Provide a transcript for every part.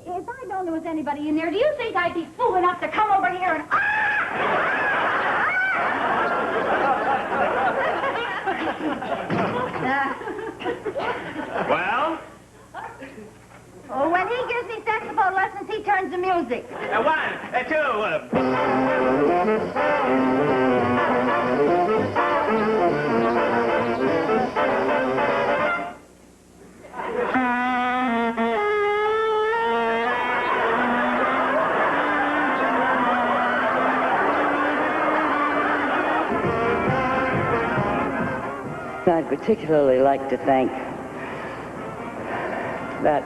If I known there was anybody in there, do you think I'd be fool enough to come over here and... Well? Oh, when he gives me saxophone lessons, he turns the music. 1, 2. I'd particularly like to thank that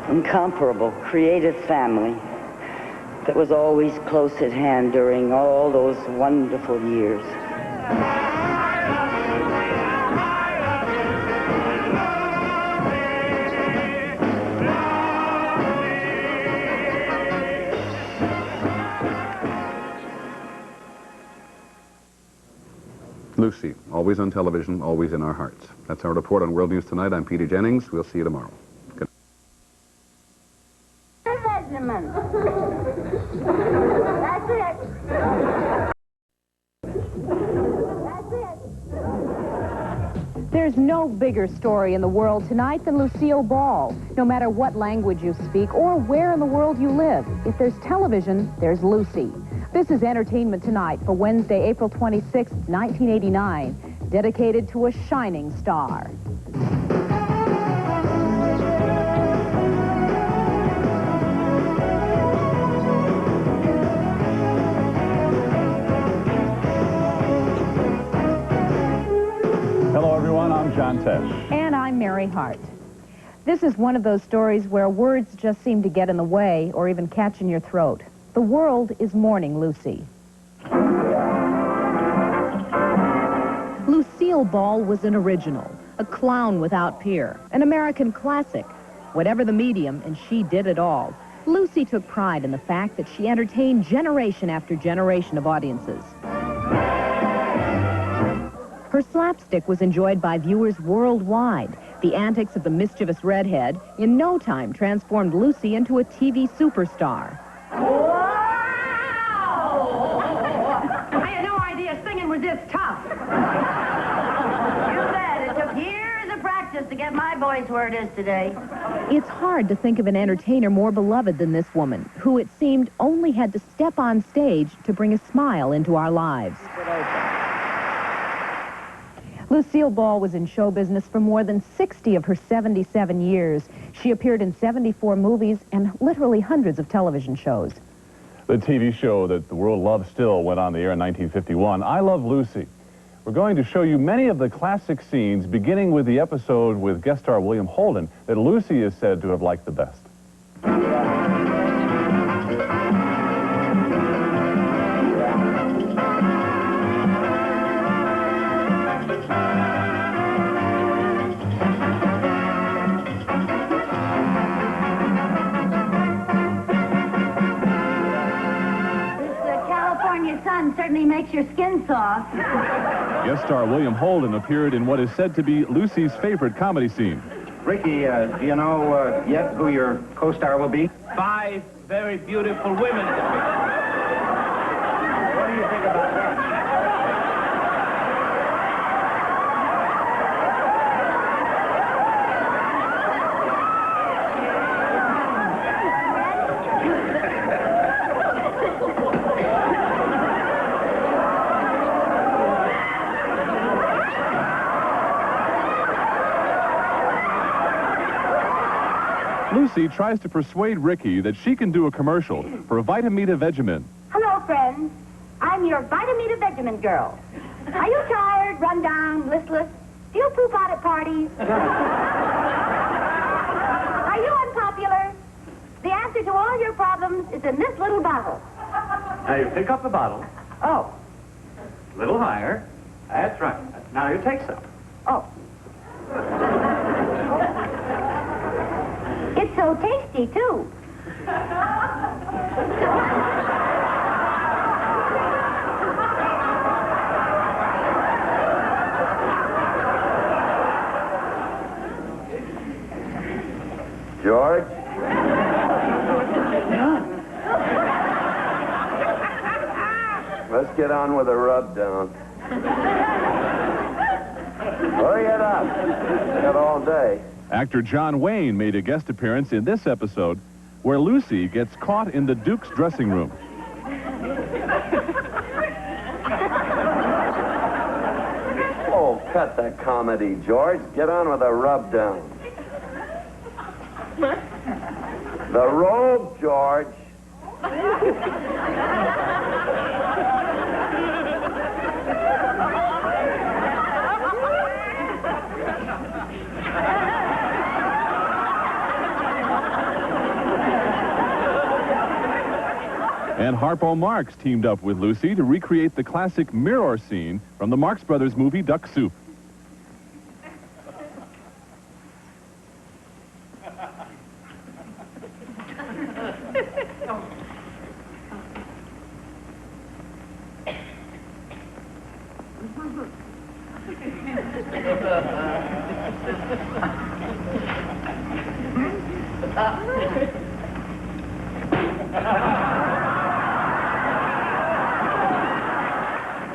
incomparable, creative family that was always close at hand during all those wonderful years. Lucy, always on television, always in our hearts. That's our report on World News Tonight. I'm Peter Jennings. We'll see you tomorrow. Good. Regiment. That's it. That's it. There's no bigger story in the world tonight than Lucille Ball. No matter what language you speak or where in the world you live, if there's television, there's Lucy. This is Entertainment Tonight for Wednesday, April 26, 1989, dedicated to a shining star. Hello, everyone. I'm John Tesh. And I'm Mary Hart. This is one of those stories where words just seem to get in the way or even catch in your throat. The world is mourning Lucy. Lucille Ball was an original, a clown without peer, an American classic. Whatever the medium, and she did it all. Lucy took pride in the fact that she entertained generation after generation of audiences. Her slapstick was enjoyed by viewers worldwide. The antics of the mischievous redhead in no time transformed Lucy into a TV superstar. I had no idea singing was this tough. You bet. It took years of practice to get my voice where it is today. It's hard to think of an entertainer more beloved than this woman, who it seemed only had to step on stage to bring a smile into our lives. Lucille Ball was in show business for more than 60 of her 77 years. She appeared in 74 movies and literally hundreds of television shows. The TV show that the world loves still went on the air in 1951, I Love Lucy. We're going to show you many of the classic scenes, beginning with the episode with guest star William Holden, that Lucy is said to have liked the best. Certainly makes your skin soft. Guest star William Holden appeared in what is said to be Lucy's favorite comedy scene. Ricky, do you know yet who your co-star will be? 5 very beautiful women. What do you think about that? Lucy tries to persuade Ricky that she can do a commercial for Vitamita Vegemin. Hello, friends. I'm your Vitamita Vegemin girl. Are you tired, run down, listless? Do you poop out at parties? Are you unpopular? The answer to all your problems is in this little bottle. Now you pick up the bottle. Oh. A little higher. That's right. Now you take some. Oh. It's so tasty, too. George? Let's get on with the rub down. Hurry it up. Got all day. Actor John Wayne made a guest appearance in this episode where Lucy gets caught in the Duke's dressing room. Oh, cut that comedy, George. Get on with the rub down. The robe, George. And Harpo Marx teamed up with Lucy to recreate the classic mirror scene from the Marx Brothers movie Duck Soup.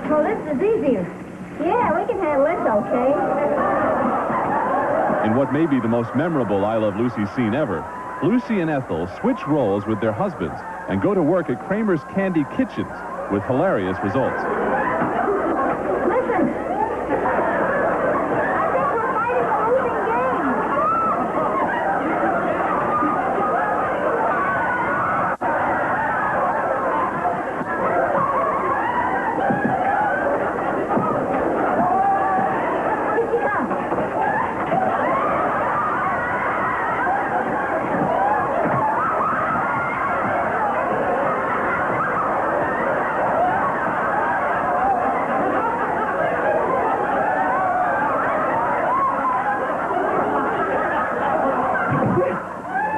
Well, this is easier. Yeah, we can handle it, okay? In what may be the most memorable I Love Lucy scene ever, Lucy and Ethel switch roles with their husbands and go to work at Kramer's Candy Kitchens with hilarious results. Listen. I think we're fighting a losing game. Here she comes.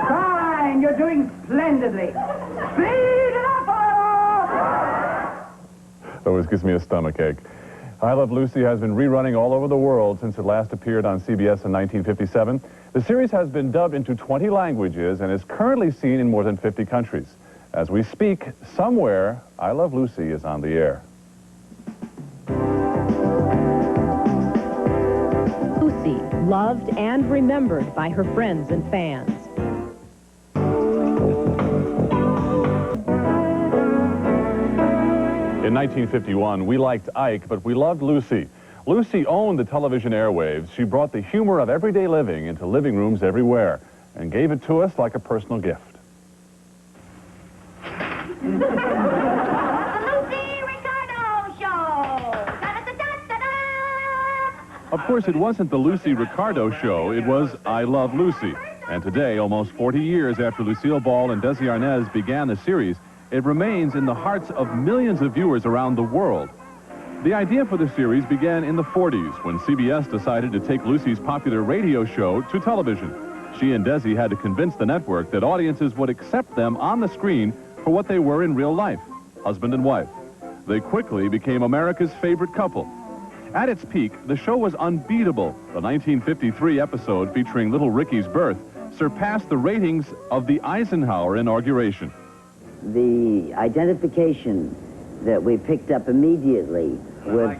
Fine, you're doing splendidly. Speed it up, Always gives me a stomachache. I Love Lucy has been rerunning all over the world since it last appeared on CBS in 1957. The series has been dubbed into 20 languages and is currently seen in more than 50 countries. As we speak, somewhere, I Love Lucy is on the air. Lucy, loved and remembered by her friends and fans. In 1951, we liked Ike, but we loved Lucy. Lucy owned the television airwaves. She brought the humor of everyday living into living rooms everywhere and gave it to us like a personal gift. The Lucy Ricardo Show. Da-da-da-da-da-da. Of course, it wasn't the Lucy Ricardo show, it was I Love Lucy. And today, almost 40 years after Lucille Ball and Desi Arnaz began the series, it remains in the hearts of millions of viewers around the world. The idea for the series began in the 40s when CBS decided to take Lucy's popular radio show to television. She and Desi had to convince the network that audiences would accept them on the screen for what they were in real life, husband and wife. They quickly became America's favorite couple. At its peak, the show was unbeatable. The 1953 episode featuring Little Ricky's birth surpassed the ratings of the Eisenhower inauguration. The identification that we picked up immediately with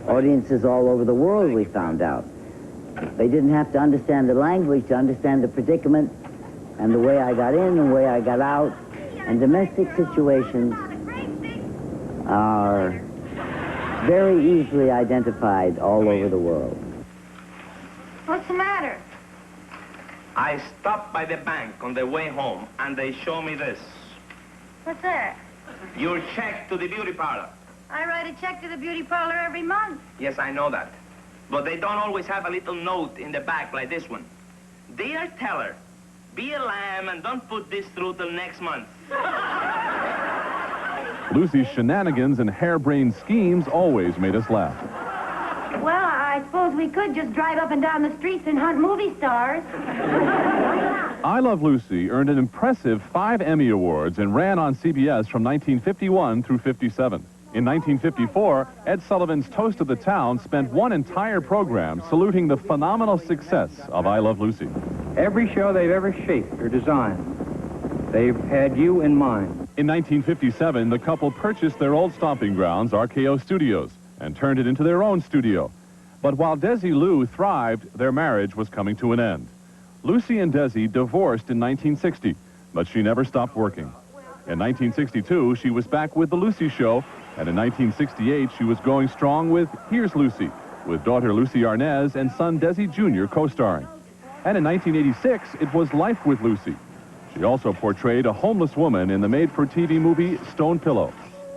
audiences all over the world, we found out. They didn't have to understand the language to understand the predicament and the way I got in and the way I got out. And domestic situations are very easily identified all over the world. What's the matter? I stopped by the bank on the way home, and they show me this. What's that? Your check to the beauty parlor. I write a check to the beauty parlor every month. Yes, I know that. But they don't always have a little note in the back like this one. Dear teller, be a lamb and don't put this through till next month. Lucy's shenanigans and harebrained schemes always made us laugh. Well, I suppose we could just drive up and down the streets and hunt movie stars. I Love Lucy earned an impressive 5 Emmy Awards and ran on CBS from 1951 through 57. In 1954, Ed Sullivan's Toast of the Town spent one entire program saluting the phenomenal success of I Love Lucy. Every show they've ever shaped or designed, they've had you in mind. In 1957, the couple purchased their old stomping grounds, RKO Studios, and turned it into their own studio. But while Desi Lou thrived, their marriage was coming to an end. Lucy and Desi divorced in 1960, but she never stopped working. In 1962, she was back with The Lucy Show, and in 1968, she was going strong with Here's Lucy, with daughter Lucy Arnaz and son Desi Jr. co-starring. And in 1986, it was Life with Lucy. She also portrayed a homeless woman in the made-for-TV movie Stone Pillow.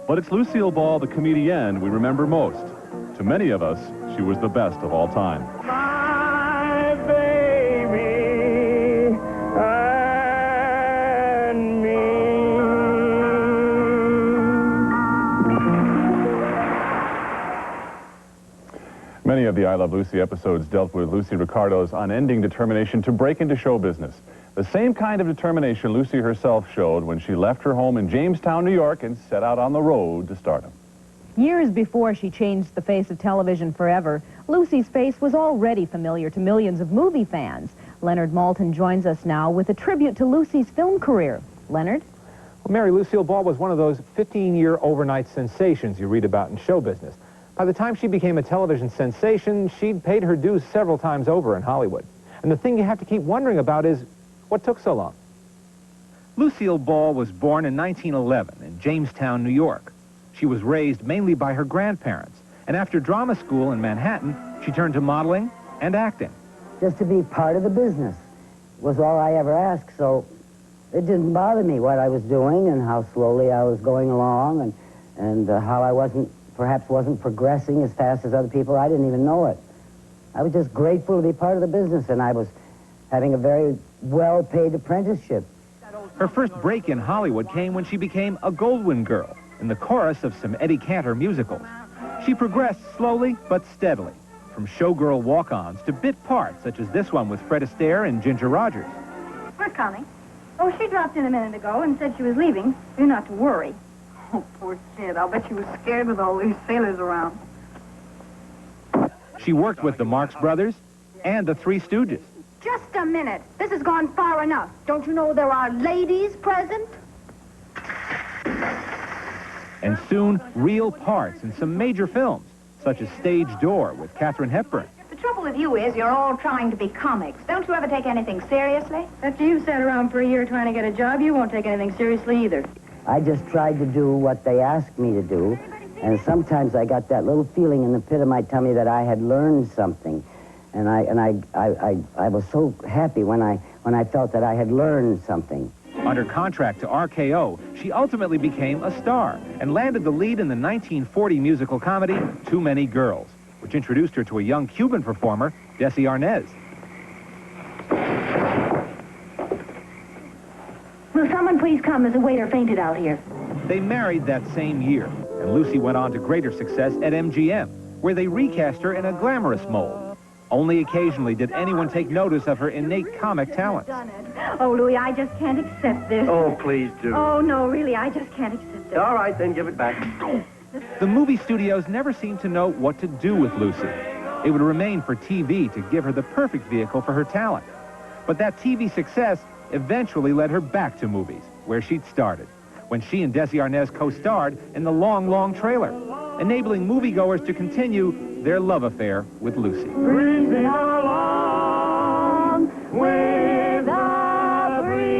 But it's Lucille Ball, the comedienne, we remember most. To many of us, she was the best of all time. My baby and me. Many of the I Love Lucy episodes dealt with Lucy Ricardo's unending determination to break into show business. The same kind of determination Lucy herself showed when she left her home in Jamestown, New York, and set out on the road to stardom. Years before she changed the face of television forever, Lucy's face was already familiar to millions of movie fans. Leonard Maltin joins us now with a tribute to Lucy's film career. Leonard? Well, Mary, Lucille Ball was one of those 15-year overnight sensations you read about in show business. By the time she became a television sensation, she'd paid her dues several times over in Hollywood. And the thing you have to keep wondering about is, what took so long? Lucille Ball was born in 1911 in Jamestown, New York. She was raised mainly by her grandparents, and after drama school in Manhattan, she turned to modeling and acting. Just to be part of the business was all I ever asked, so it didn't bother me what I was doing and how slowly I was going along and how I perhaps wasn't progressing as fast as other people. I didn't even know it. I was just grateful to be part of the business, and I was having a very well-paid apprenticeship. Her first break in Hollywood came when she became a Goldwyn girl in the chorus of some Eddie Cantor musicals. She progressed slowly but steadily, from showgirl walk-ons to bit parts, such as this one with Fred Astaire and Ginger Rogers. We're coming. Oh, she dropped in a minute ago and said she was leaving. You're not to worry. Oh, poor kid. I'll bet she was scared with all these sailors around. She worked with the Marx Brothers and the Three Stooges. Just a minute. This has gone far enough. Don't you know there are ladies present? And soon, real parts in some major films, such as Stage Door with Katharine Hepburn. The trouble with you is you're all trying to be comics. Don't you ever take anything seriously? After you've sat around for a year trying to get a job, you won't take anything seriously either. I just tried to do what they asked me to do, and sometimes I got that little feeling in the pit of my tummy that I had learned something. And I was so happy when I felt that I had learned something. Under contract to RKO, she ultimately became a star and landed the lead in the 1940 musical comedy Too Many Girls, which introduced her to a young Cuban performer, Desi Arnaz. Will someone please come? There's a waiter fainted out here. They married that same year, and Lucy went on to greater success at MGM, where they recast her in a glamorous mold. Only occasionally did anyone take notice of her innate comic talents. Oh, Louis, I just can't accept this. Oh, please do. Oh, no, really, I just can't accept it. All right, then give it back. The movie studios never seemed to know what to do with Lucy. It would remain for TV to give her the perfect vehicle for her talent. But that TV success eventually led her back to movies, where she'd started, when she and Desi Arnaz co-starred in The Long, Long Trailer, enabling moviegoers to continue their love affair with Lucy. Breezing along with the breeze.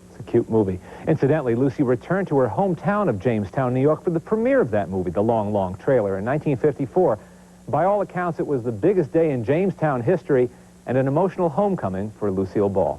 It's a cute movie. Incidentally, Lucy returned to her hometown of Jamestown, New York for the premiere of that movie, The Long, Long Trailer, in 1954. By all accounts, it was the biggest day in Jamestown history and an emotional homecoming for Lucille Ball.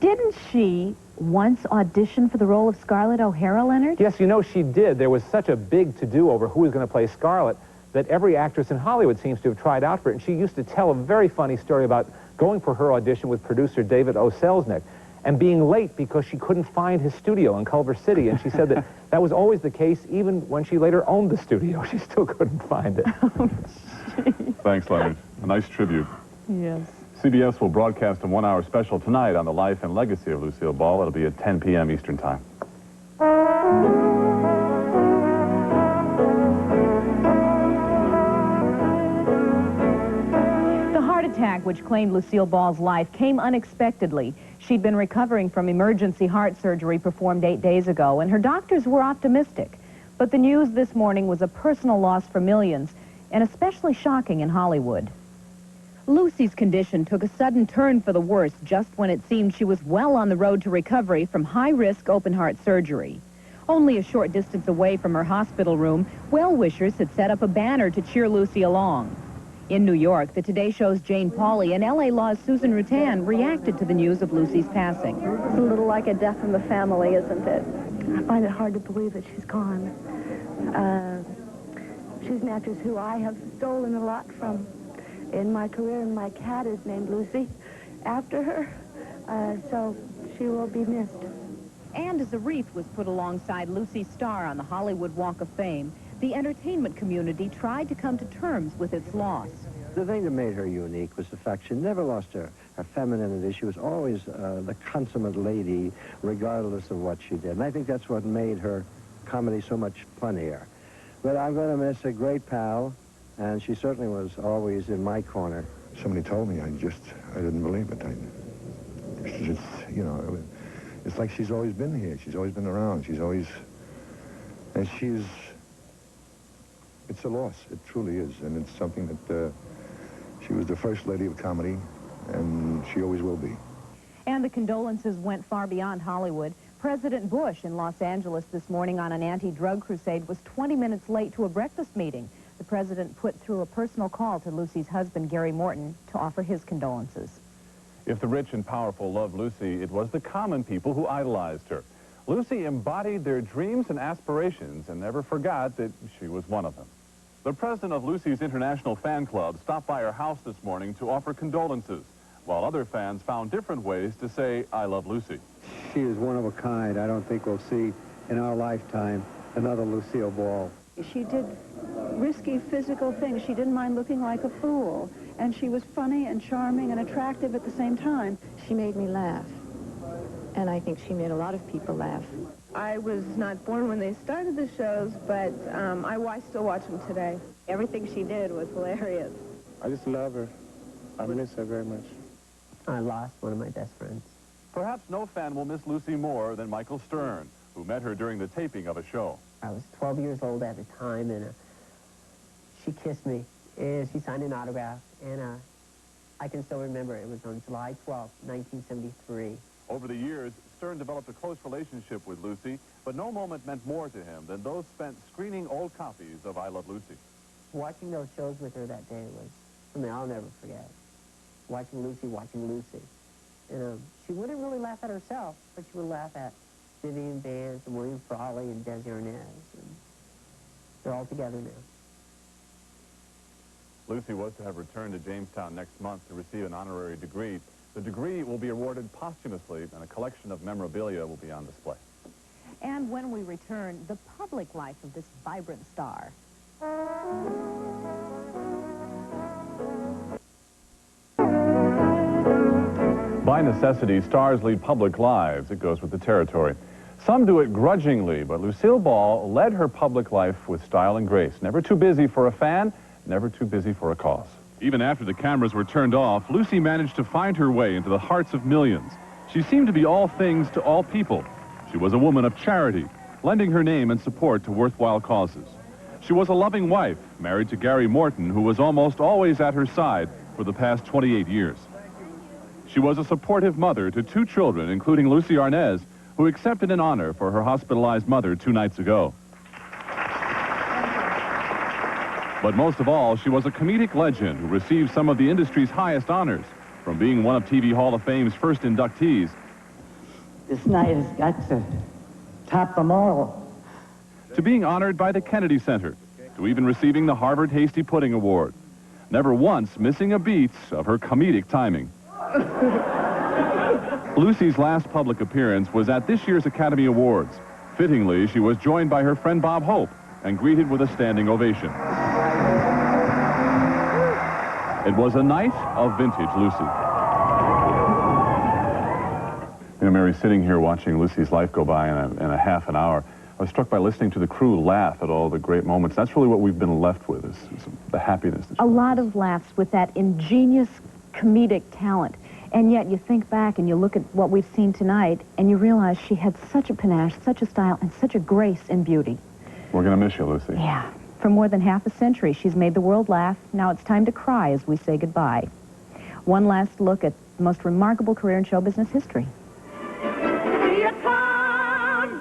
Didn't she once audition for the role of Scarlett O'Hara, Leonard? Yes, you know, she did. There was such a big to-do over who was going to play Scarlett that every actress in Hollywood seems to have tried out for it. And she used to tell a very funny story about going for her audition with producer David O. Selznick and being late because she couldn't find his studio in Culver City. And she said that that was always the case even when she later owned the studio. She still couldn't find it. Oh, Thanks, Leonard. A nice tribute. yes. CBS will broadcast a one-hour special tonight on the life and legacy of Lucille Ball. It'll be at 10 p.m. Eastern Time. heart attack which claimed Lucille Ball's life came unexpectedly. She'd been recovering from emergency heart surgery performed 8 days ago, and her doctors were optimistic. But the news this morning was a personal loss for millions, and especially shocking in Hollywood. Lucy's condition took a sudden turn for the worse just when it seemed she was well on the road to recovery from high-risk open-heart surgery. Only a short distance away from her hospital room, well-wishers had set up a banner to cheer Lucy along. In New York, the Today Show's Jane Pauley and L.A. Law's Susan Rutan reacted to the news of Lucy's passing. It's a little like a death in the family, isn't it? I find it hard to believe that she's gone. She's an actress who I have stolen a lot from in my career, and my cat is named Lucy after her, so she will be missed. And as a wreath was put alongside Lucy's star on the Hollywood Walk of Fame, the entertainment community tried to come to terms with its loss. The thing that made her unique was the fact she never lost her femininity. She was always the consummate lady, regardless of what she did. And I think that's what made her comedy so much funnier. But I'm going to miss a great pal, and she certainly was always in my corner. Somebody told me, I didn't believe it. It's, you know, it's like she's always been here. She's always been around. She's always, and it's a loss. It truly is. And it's something that she was the first lady of comedy, and she always will be. And the condolences went far beyond Hollywood. President Bush in Los Angeles this morning on an anti-drug crusade was 20 minutes late to a breakfast meeting. The president put through a personal call to Lucy's husband, Gary Morton, to offer his condolences. If the rich and powerful loved Lucy, it was the common people who idolized her. Lucy embodied their dreams and aspirations and never forgot that she was one of them. The president of Lucy's International Fan Club stopped by her house this morning to offer condolences, while other fans found different ways to say, I love Lucy. She is one of a kind. I don't think we'll see in our lifetime another Lucille Ball. She did risky physical things. She didn't mind looking like a fool. And she was funny and charming and attractive at the same time. She made me laugh. And I think she made a lot of people laugh. I was not born when they started the shows, but I still watch them today. Everything she did was hilarious. I just love her. I miss her very much. I lost one of my best friends. Perhaps no fan will miss Lucy more than Michael Stern, who met her during the taping of a show. I was 12 years old at the time, and she kissed me, and she signed an autograph, and I can still remember it was on July 12th, 1973. Over the years, Stern developed a close relationship with Lucy, but no moment meant more to him than those spent screening old copies of I Love Lucy. Watching those shows with her that day was something I'll never forget. Watching Lucy. And she wouldn't really laugh at herself, but she would laugh at Vivian Vance and William Frawley and Desi Arnaz. And they're all together now. Lucy was to have returned to Jamestown next month to receive an honorary degree. The degree will be awarded posthumously, and a collection of memorabilia will be on display. And when we return, the public life of this vibrant star. By necessity, stars lead public lives. It goes with the territory. Some do it grudgingly, but Lucille Ball led her public life with style and grace. Never too busy for a fan, never too busy for a cause. Even after the cameras were turned off, Lucy managed to find her way into the hearts of millions. She seemed to be all things to all people. She was a woman of charity, lending her name and support to worthwhile causes. She was a loving wife, married to Gary Morton, who was almost always at her side for the past 28 years. She was a supportive mother to 2 children, including Lucy Arnaz, who accepted an honor for her hospitalized mother 2 nights ago. But most of all, she was a comedic legend who received some of the industry's highest honors, from being one of TV Hall of Fame's first inductees. This night has got to top them all. To being honored by the Kennedy Center, to even receiving the Harvard Hasty Pudding Award. Never once missing a beat of her comedic timing. Lucy's last public appearance was at this year's Academy Awards. Fittingly, she was joined by her friend Bob Hope and greeted with a standing ovation. It was a night of vintage Lucy. You know, Mary, sitting here watching Lucy's life go by in a half an hour, I was struck by listening to the crew laugh at all the great moments. That's really what we've been left with, is the happiness. A lot of laughs with that ingenious comedic talent. And yet you think back and you look at what we've seen tonight and you realize she had such a panache, such a style, and such a grace and beauty. We're going to miss you, Lucy. Yeah. For more than half a century, she's made the world laugh. Now it's time to cry as we say goodbye. One last look at the most remarkable career in show business history.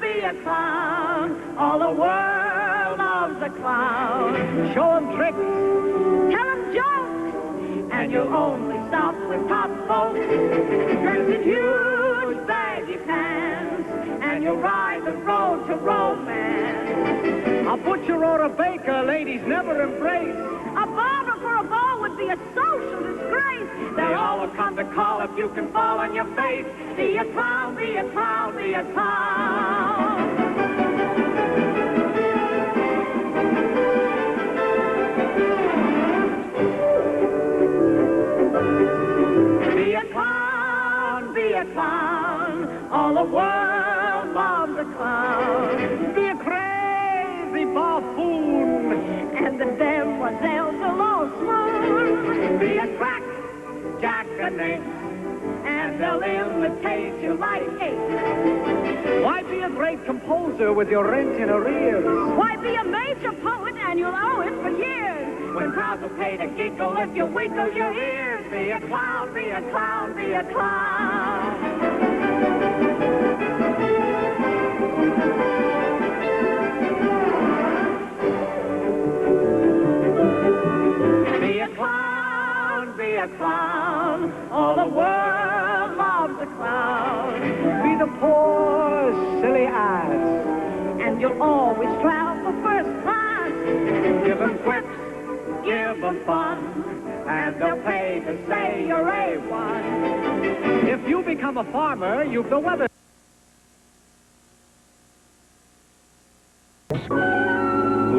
Be a clown, all the world loves a clown. Show 'em tricks, tell 'em jokes, and you'll only stop with top folks. Dress in huge baggy pants, and you'll ride the road to romance. A butcher or a baker, ladies never embrace. A barber for a ball would be a social disgrace. They all will come to call if you can fall on your face. Be a clown, be a clown, be a clown. Be a clown, be a clown. All the world loves a clown. Be a crazy buffoon, and the demoiselles will all swoon. Be a crack jackanapes, and they'll imitate you like apes. Why be a great composer with your rent in arrears? Why be a major poet and you'll owe it for years? When crowds will pay to giggle if you wiggle your ears. Be a clown, be a clown, be a clown. Be a clown, be a clown. All the world loves a clown. Be the poor, silly ass, and you'll always travel first class. Give 'em quips, give 'em fun, and they'll pay to say you're A1. If you become a farmer, you've the weather.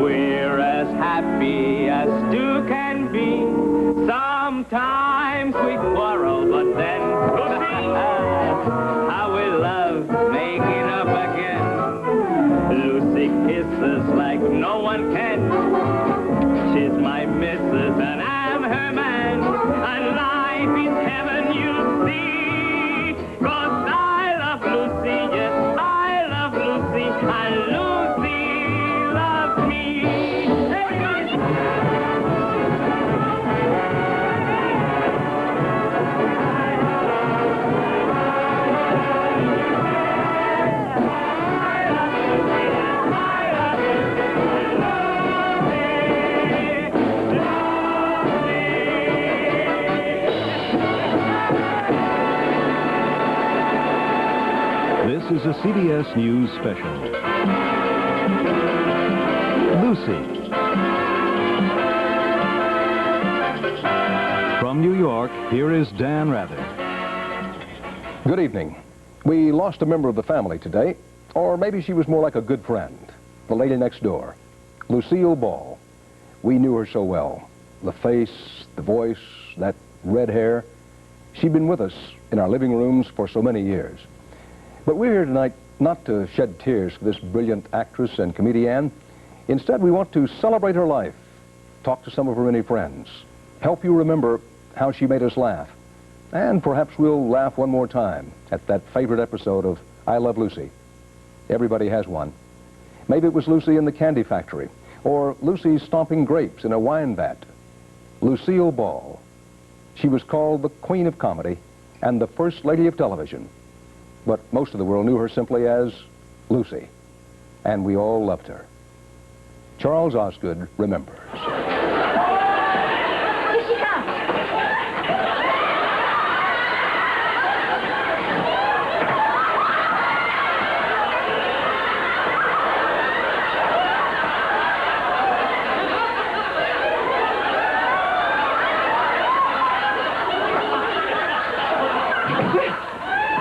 We're as happy as two can be. Sometimes we quarrel, but then how we love making up again. Lucy kisses like no one can. She's my missus and I'm her man. And life is heaven, you see. 'Cause I love Lucy, yes, I love Lucy. And Lucy loves me. This is a CBS News special. Lucy. From New York, here is Dan Rather. Good evening. We lost a member of the family today, or maybe she was more like a good friend, the lady next door, Lucille Ball. We knew her so well. The face, the voice, that red hair. She'd been with us in our living rooms for so many years. But we're here tonight not to shed tears for this brilliant actress and comedian. Instead, we want to celebrate her life, talk to some of her many friends, help you remember how she made us laugh. And perhaps we'll laugh one more time at that favorite episode of I Love Lucy. Everybody has one. Maybe it was Lucy in the candy factory, or Lucy stomping grapes in a wine vat. Lucille Ball. She was called the Queen of Comedy and the First Lady of Television. But most of the world knew her simply as Lucy. And we all loved her. Charles Osgood remembers. Here she comes.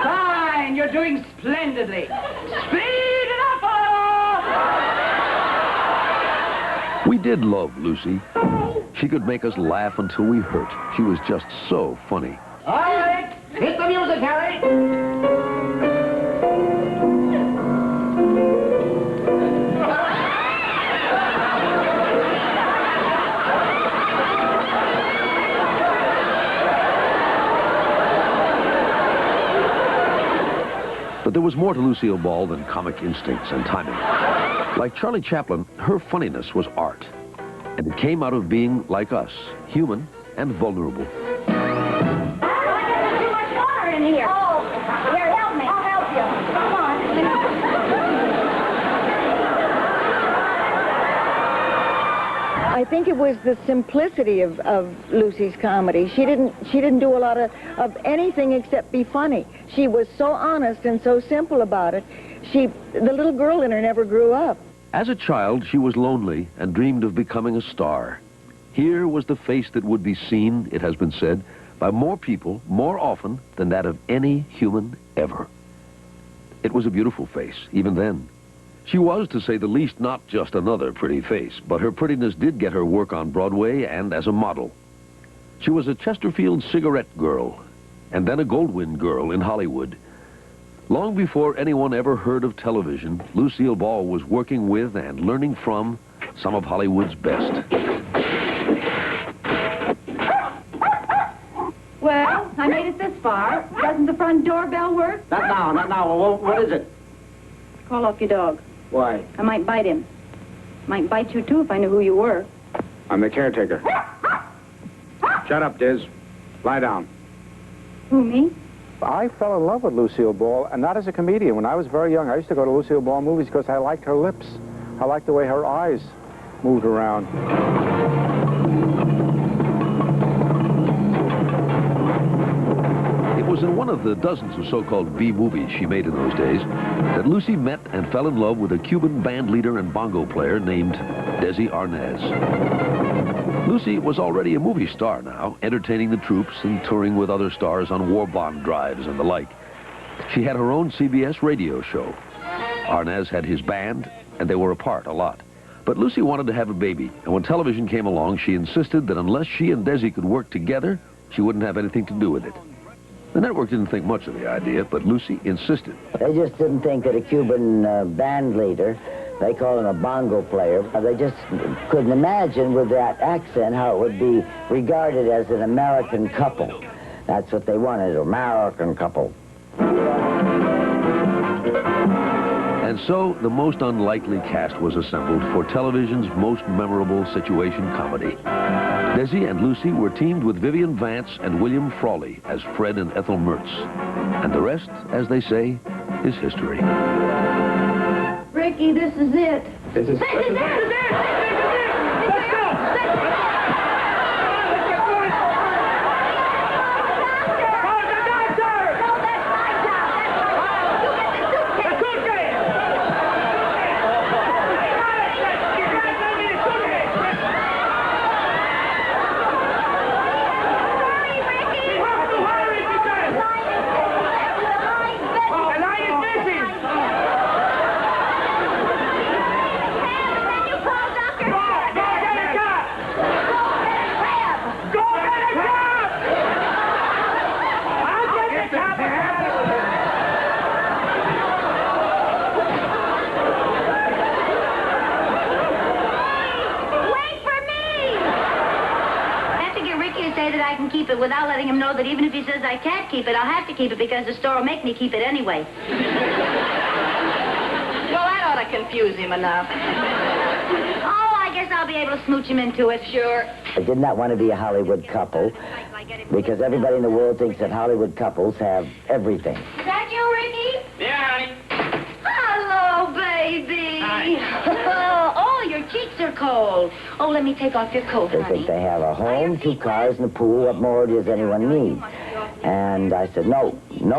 Fine, you're doing splendidly. Speed it up! We did love Lucy. She could make us laugh until we hurt. She was just so funny. All right, hit the music, Harry. But there was more to Lucille Ball than comic instincts and timing. Like Charlie Chaplin, her funniness was art. And it came out of being like us, human and vulnerable. In here. Oh, here, help me. I'll help you. Come on. I think it was the simplicity of Lucy's comedy. She didn't do a lot of anything except be funny. She was so honest and so simple about it. The little girl in her never grew up. As a child, she was lonely and dreamed of becoming a star. Here was the face that would be seen, it has been said, by more people, more often than that of any human ever. It was a beautiful face, even then. She was, to say the least, not just another pretty face, but her prettiness did get her work on Broadway and as a model. She was a Chesterfield cigarette girl, and then a Goldwyn girl in Hollywood. Long before anyone ever heard of television, Lucille Ball was working with and learning from some of Hollywood's best. Well, I made it this far. Doesn't the front doorbell work? Not now, not now. What is it? Call off your dog. Why? I might bite him. Might bite you, too, if I knew who you were. I'm the caretaker. Shut up, Diz. Lie down. Who, me? I fell in love with Lucille Ball, and not as a comedian. When I was very young, I used to go to Lucille Ball movies because I liked her lips. I liked the way her eyes moved around. It was in one of the dozens of so-called B-movies she made in those days that Lucy met and fell in love with a Cuban band leader and bongo player named Desi Arnaz. Lucy was already a movie star now, entertaining the troops and touring with other stars on war bond drives and the like. She had her own CBS radio show. Arnaz had his band, and they were apart a lot. But Lucy wanted to have a baby, and when television came along, she insisted that unless she and Desi could work together, she wouldn't have anything to do with it. The network didn't think much of the idea, but Lucy insisted. They just didn't think that a Cuban band leader, they call him a bongo player, they just couldn't imagine with that accent how it would be regarded as an American couple. That's what they wanted, an American couple. And so, the most unlikely cast was assembled for television's most memorable situation comedy. Desi and Lucy were teamed with Vivian Vance and William Frawley as Fred and Ethel Mertz. And the rest, as they say, is history. Ricky, this is it. This is it! Let's go! I can keep it without letting him know that even if he says I can't keep it, I'll have to keep it because the store will make me keep it anyway. Well, that ought to confuse him enough. Oh, I guess I'll be able to smooch him into it. Sure. I did not want to be a Hollywood couple because everybody in the world thinks that Hollywood couples have everything. Is that you, Ricky? Yeah, honey. Hello, baby. Hi. Oh, your cheeks are cold. Oh, let me take off your coat, They honey. think they have a home, 2 cars, and a pool. What more does anyone need? And I said, no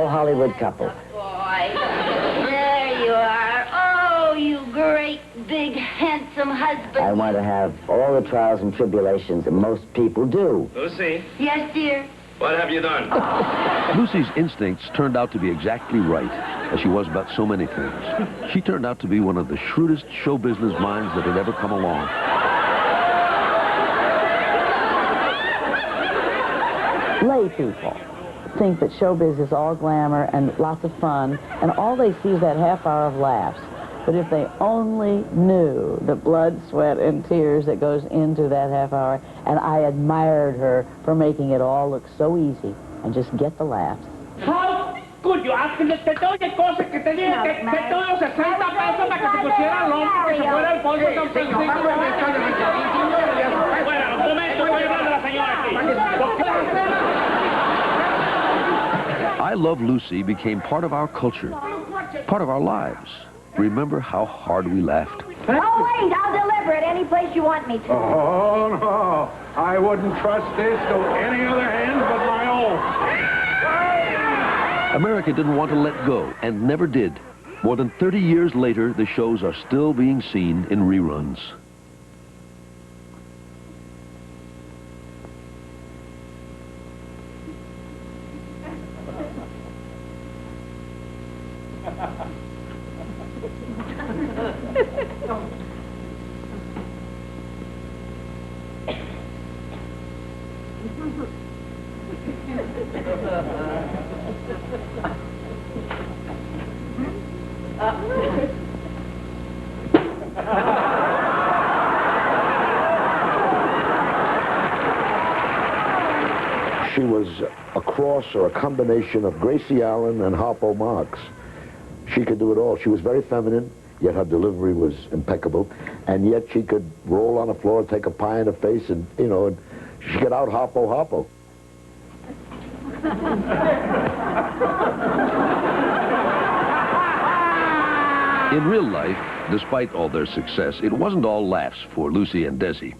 Hollywood couple. Boy. There you are. Oh, you great, big, handsome husband. I want to have all the trials and tribulations that most people do. Lucy, Yes, dear. what have you done? Lucy's instincts turned out to be exactly right, as she was about so many things. She turned out to be one of the shrewdest show business minds that had ever come along. Lay people think that showbiz is all glamour and lots of fun, and all they see is that half hour of laughs. But if they only knew the blood, sweat, and tears that goes into that half hour, and I admired her for making it all look so easy and just get the laughs. Halt! Could you ask him? Te doy cosas que te diga que te doy los 60 pesos para que se pusiera el hombre, que se fuera el bolso de Don Francisco. Bueno, un momento, estoy hablando de la señora aquí. I Love Lucy became part of our culture, part of our lives. Remember how hard we laughed? Oh, wait, I'll deliver it any place you want me to. Oh, no. I wouldn't trust this to any other hands but my own. America didn't want to let go, and never did. More than 30 years later, the shows are still being seen in reruns. She was a cross or a combination of Gracie Allen and Harpo Marx. She could do it all. She was very feminine, yet her delivery was impeccable, and yet she could roll on the floor, take a pie in the face, and, you know, and she could out Harpo. In real life, despite all their success, it wasn't all laughs for Lucy and Desi.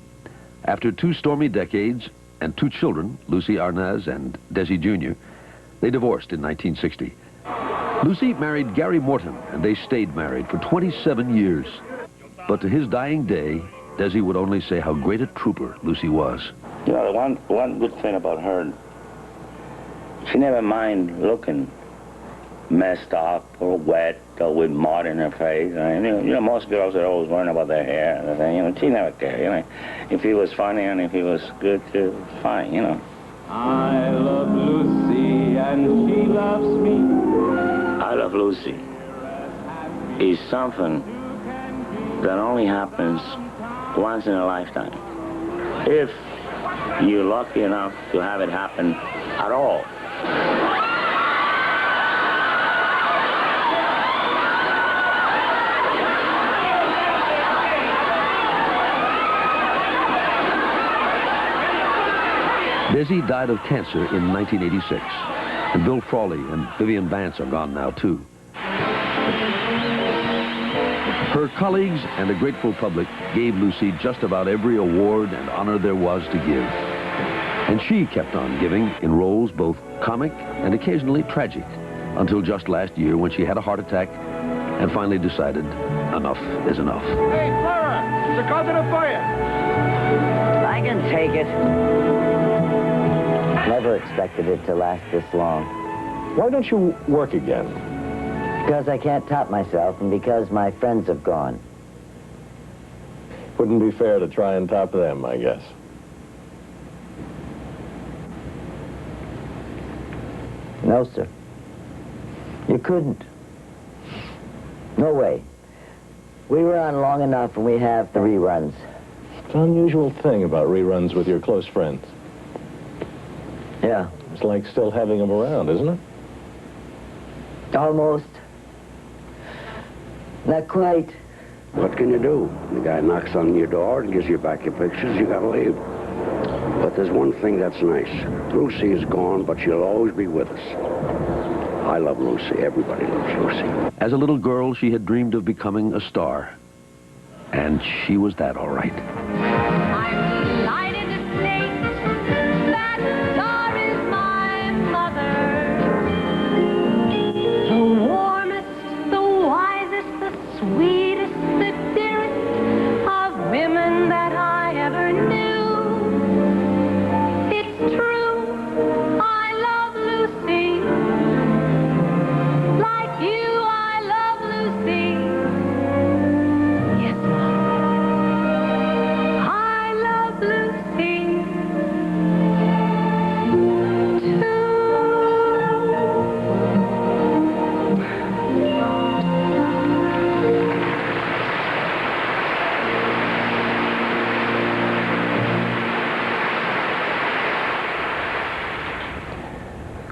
After 2 stormy decades and 2 children, Lucy Arnaz and Desi Jr., they divorced in 1960. Lucy married Gary Morton, and they stayed married for 27 years. But to his dying day, Desi would only say how great a trooper Lucy was. You know, the one good thing about her, she never mind looking messed up or wet or with mud in her face. I mean, you know, most girls are always worrying about their hair and everything. You know, she never cared. You know, if he was funny and if he was good, fine. You know. I love Lucy and she loves me. I Love Lucy is something that only happens once in a lifetime. If you're lucky enough to have it happen at all. Desi died of cancer in 1986, and Bill Frawley and Vivian Vance are gone now, too. Her colleagues and a grateful public gave Lucy just about every award and honor there was to give. And she kept on giving in roles both comic and occasionally tragic, until just last year when she had a heart attack and finally decided enough is enough. Hey, Clara, there's a causative fire. I can take it. Never expected it to last this long. Why don't you work again? Because I can't top myself and because my friends have gone. Wouldn't be fair to try and top them, I guess. No, sir. You couldn't. No way. We were on long enough and we have the reruns. It's an unusual thing about reruns with your close friends. Yeah. It's like still having them around, isn't it? Almost. Not quite. What can you do? The guy knocks on your door and gives you back your pictures, you gotta leave. But there's one thing that's nice. Lucy is gone, but she'll always be with us. I love Lucy. Everybody loves Lucy. As a little girl, she had dreamed of becoming a star. And she was that, all right.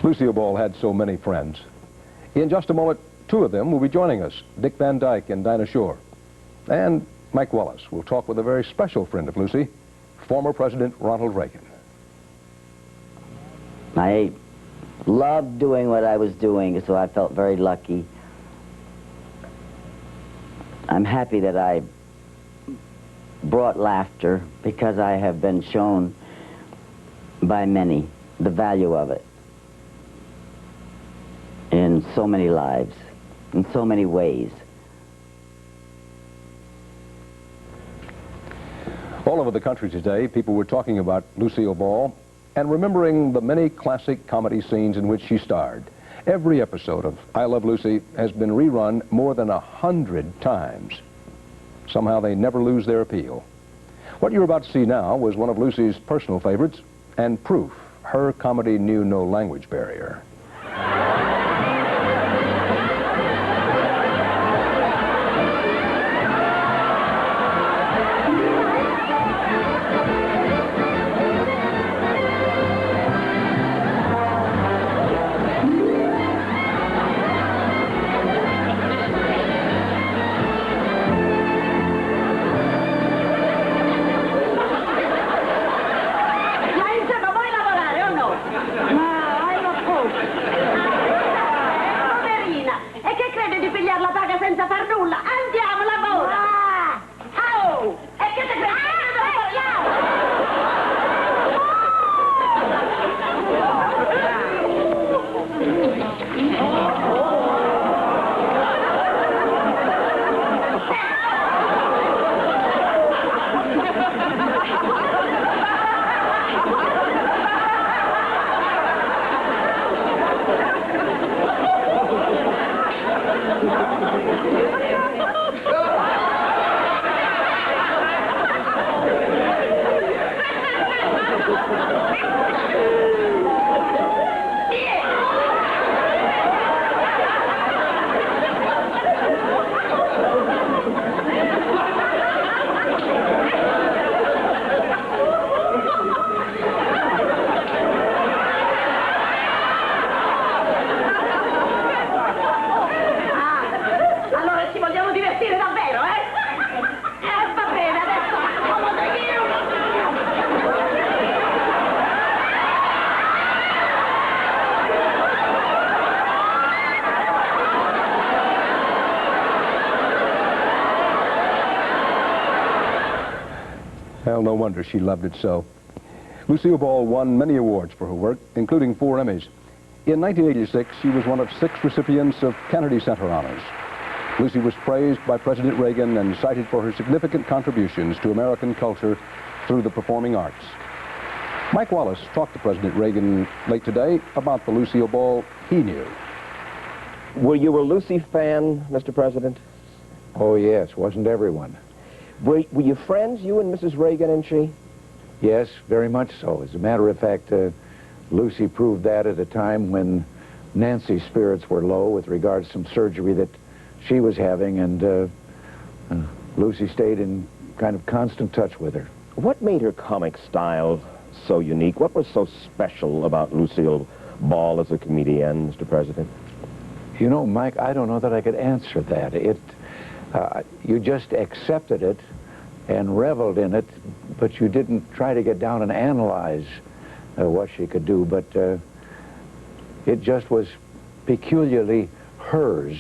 Lucille Ball had so many friends. In just a moment, two of them will be joining us, Dick Van Dyke and Dinah Shore. And Mike Wallace will talk with a very special friend of Lucy, former President Ronald Reagan. I loved doing what I was doing, so I felt very lucky. I'm happy that I brought laughter because I have been shown by many the value of it in so many lives, in so many ways. All over the country today, people were talking about Lucille Ball and remembering the many classic comedy scenes in which she starred. Every episode of I Love Lucy has been rerun more than 100 times. Somehow they never lose their appeal. What you're about to see now was one of Lucy's personal favorites and proof her comedy knew no language barrier. Well, no wonder she loved it so. Lucille Ball won many awards for her work, including 4 Emmys. In 1986, she was one of 6 recipients of Kennedy Center honors. Lucy was praised by President Reagan and cited for her significant contributions to American culture through the performing arts. Mike Wallace talked to President Reagan late today about the Lucille Ball he knew. Were you a Lucy fan, Mr. President? Oh, yes. Wasn't everyone? Were you friends, you and Mrs. Reagan and she? Yes, very much so. As a matter of fact, Lucy proved that at a time when Nancy's spirits were low with regard to some surgery that she was having, and Lucy stayed in kind of constant touch with her. What made her comic style so unique? What was so special about Lucille Ball as a comedian, Mr. President? You know, Mike, I don't know that I could answer that. You just accepted it and reveled in it, but you didn't try to get down and analyze what she could do. But it just was peculiarly hers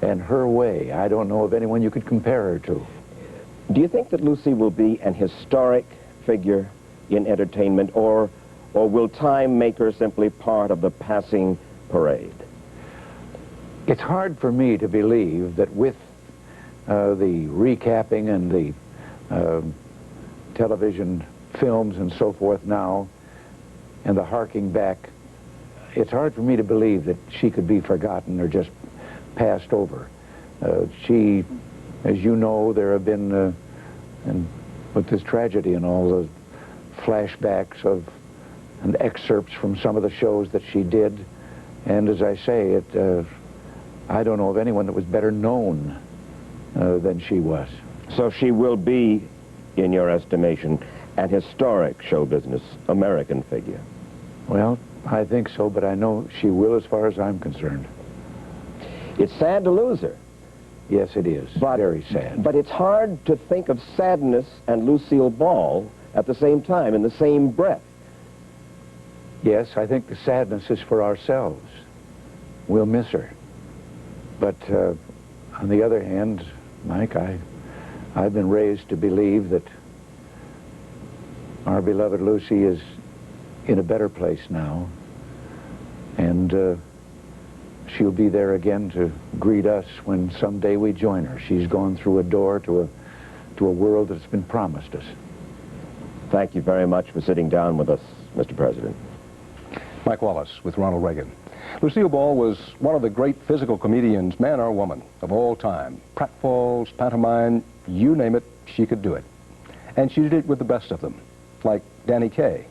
and her way. I don't know of anyone you could compare her to. Do you think that Lucy will be an historic figure in entertainment, or will time make her simply part of the passing parade? It's hard for me to believe that with the recapping and the television films and so forth now, and the harking back, it's hard for me to believe that she could be forgotten or just passed over. She, as you know, there have been, and with this tragedy and all the flashbacks of and excerpts from some of the shows that she did, and as I say, I don't know of anyone that was better known than she was. So she will be, in your estimation, an historic show business American figure? Well, I think so, but I know she will as far as I'm concerned. It's sad to lose her. Yes, it is. Very sad. But it's hard to think of sadness and Lucille Ball at the same time, in the same breath. Yes, I think the sadness is for ourselves. We'll miss her. But on the other hand, Mike, I've been raised to believe that our beloved Lucy is in a better place now. And she'll be there again to greet us when someday we join her. She's gone through a door to a world that's been promised us. Thank you very much for sitting down with us, Mr. President. Mike Wallace with Ronald Reagan. Lucille Ball was one of the great physical comedians, man or woman, of all time. Pratfalls, pantomime, you name it, she could do it. And she did it with the best of them, like Danny Kaye.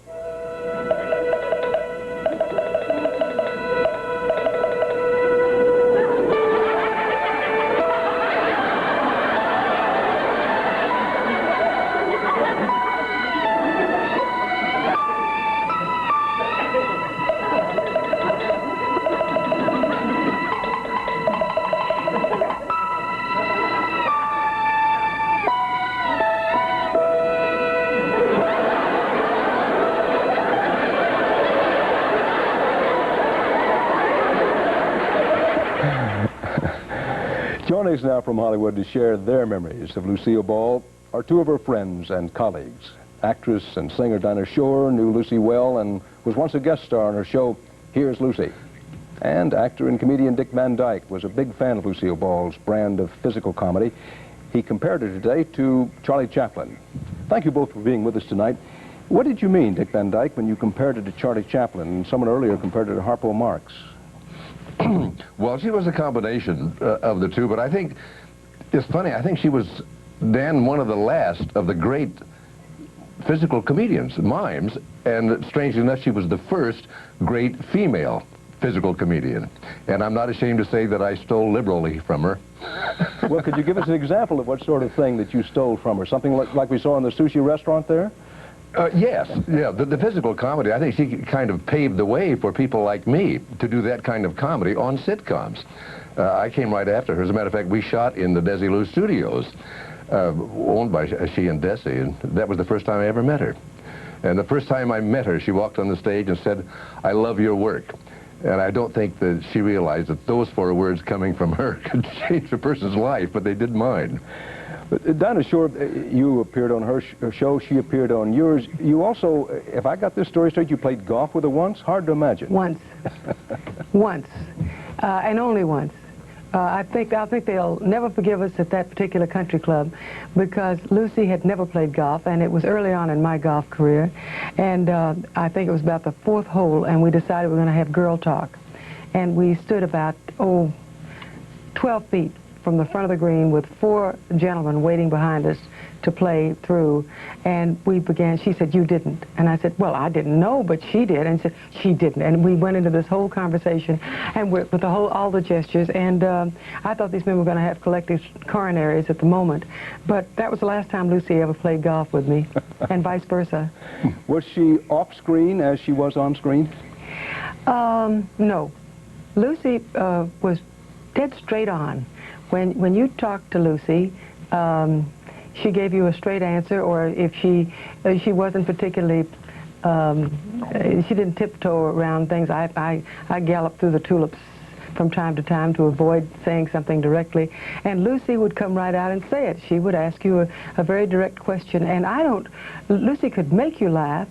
Joining us now from Hollywood to share their memories of Lucille Ball are two of her friends and colleagues. Actress and singer Dinah Shore knew Lucy well and was once a guest star on her show, Here's Lucy. And actor and comedian Dick Van Dyke was a big fan of Lucille Ball's brand of physical comedy. He compared her today to Charlie Chaplin. Thank you both for being with us tonight. What did you mean, Dick Van Dyke, when you compared her to Charlie Chaplin and someone earlier compared her to Harpo Marx? Well, she was a combination of the two, but I think it's funny. I think she was, Dan, one of the last of the great physical comedians, mimes, and strangely enough, she was the first great female physical comedian. And I'm not ashamed to say that I stole liberally from her. Well, could you give us an example of what sort of thing that you stole from her? Something like we saw in the sushi restaurant there? Yes, yeah, the physical comedy, I think she kind of paved the way for people like me to do that kind of comedy on sitcoms. I came right after her. As a matter of fact, we shot in the Desilu Studios, owned by she and Desi, and that was the first time I ever met her. And the first time I met her, she walked on the stage and said, "I love your work." And I don't think that she realized that those 4 words coming from her could change a person's life, but they did mine. But Dinah Shore, you appeared on her show, she appeared on yours. You also, if I got this story straight, you played golf with her once? Hard to imagine. Once. Once. And only once. I think they'll never forgive us at that particular country club because Lucy had never played golf, and it was early on in my golf career. And I think it was about the 4th hole, and we decided we were going to have girl talk. And we stood about, 12 feet from the front of the green with 4 gentlemen waiting behind us to play through. And we began, she said, "You didn't." And I said, "Well, I didn't know, but she did." And she said, "She didn't." And we went into this whole conversation and with all the gestures. And I thought these men were going to have collective coronaries at the moment. But that was the last time Lucy ever played golf with me, and vice versa. Was she off screen as she was on screen? No. Lucy was dead straight on. When you talked to Lucy, she gave you a straight answer, or if she wasn't particularly, she didn't tiptoe around things. I galloped through the tulips from time to time to avoid saying something directly, and Lucy would come right out and say it. She would ask you a very direct question, and Lucy could make you laugh,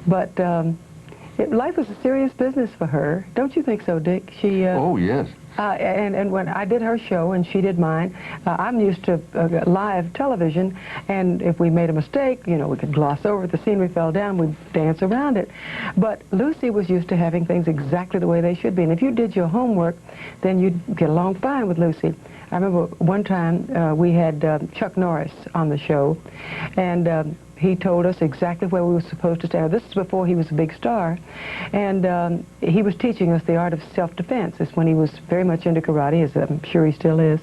but life was a serious business for her. Don't you think so, Dick? Oh, yes. And when I did her show and she did mine, I'm used to live television, and if we made a mistake, we could gloss over it. The scenery fell down, we'd dance around it. But Lucy was used to having things exactly the way they should be, and if you did your homework, then you'd get along fine with Lucy. I remember one time we had Chuck Norris on the show, and he told us exactly where we were supposed to stand. This is before he was a big star. And he was teaching us the art of self-defense. It's when he was very much into karate, as I'm sure he still is.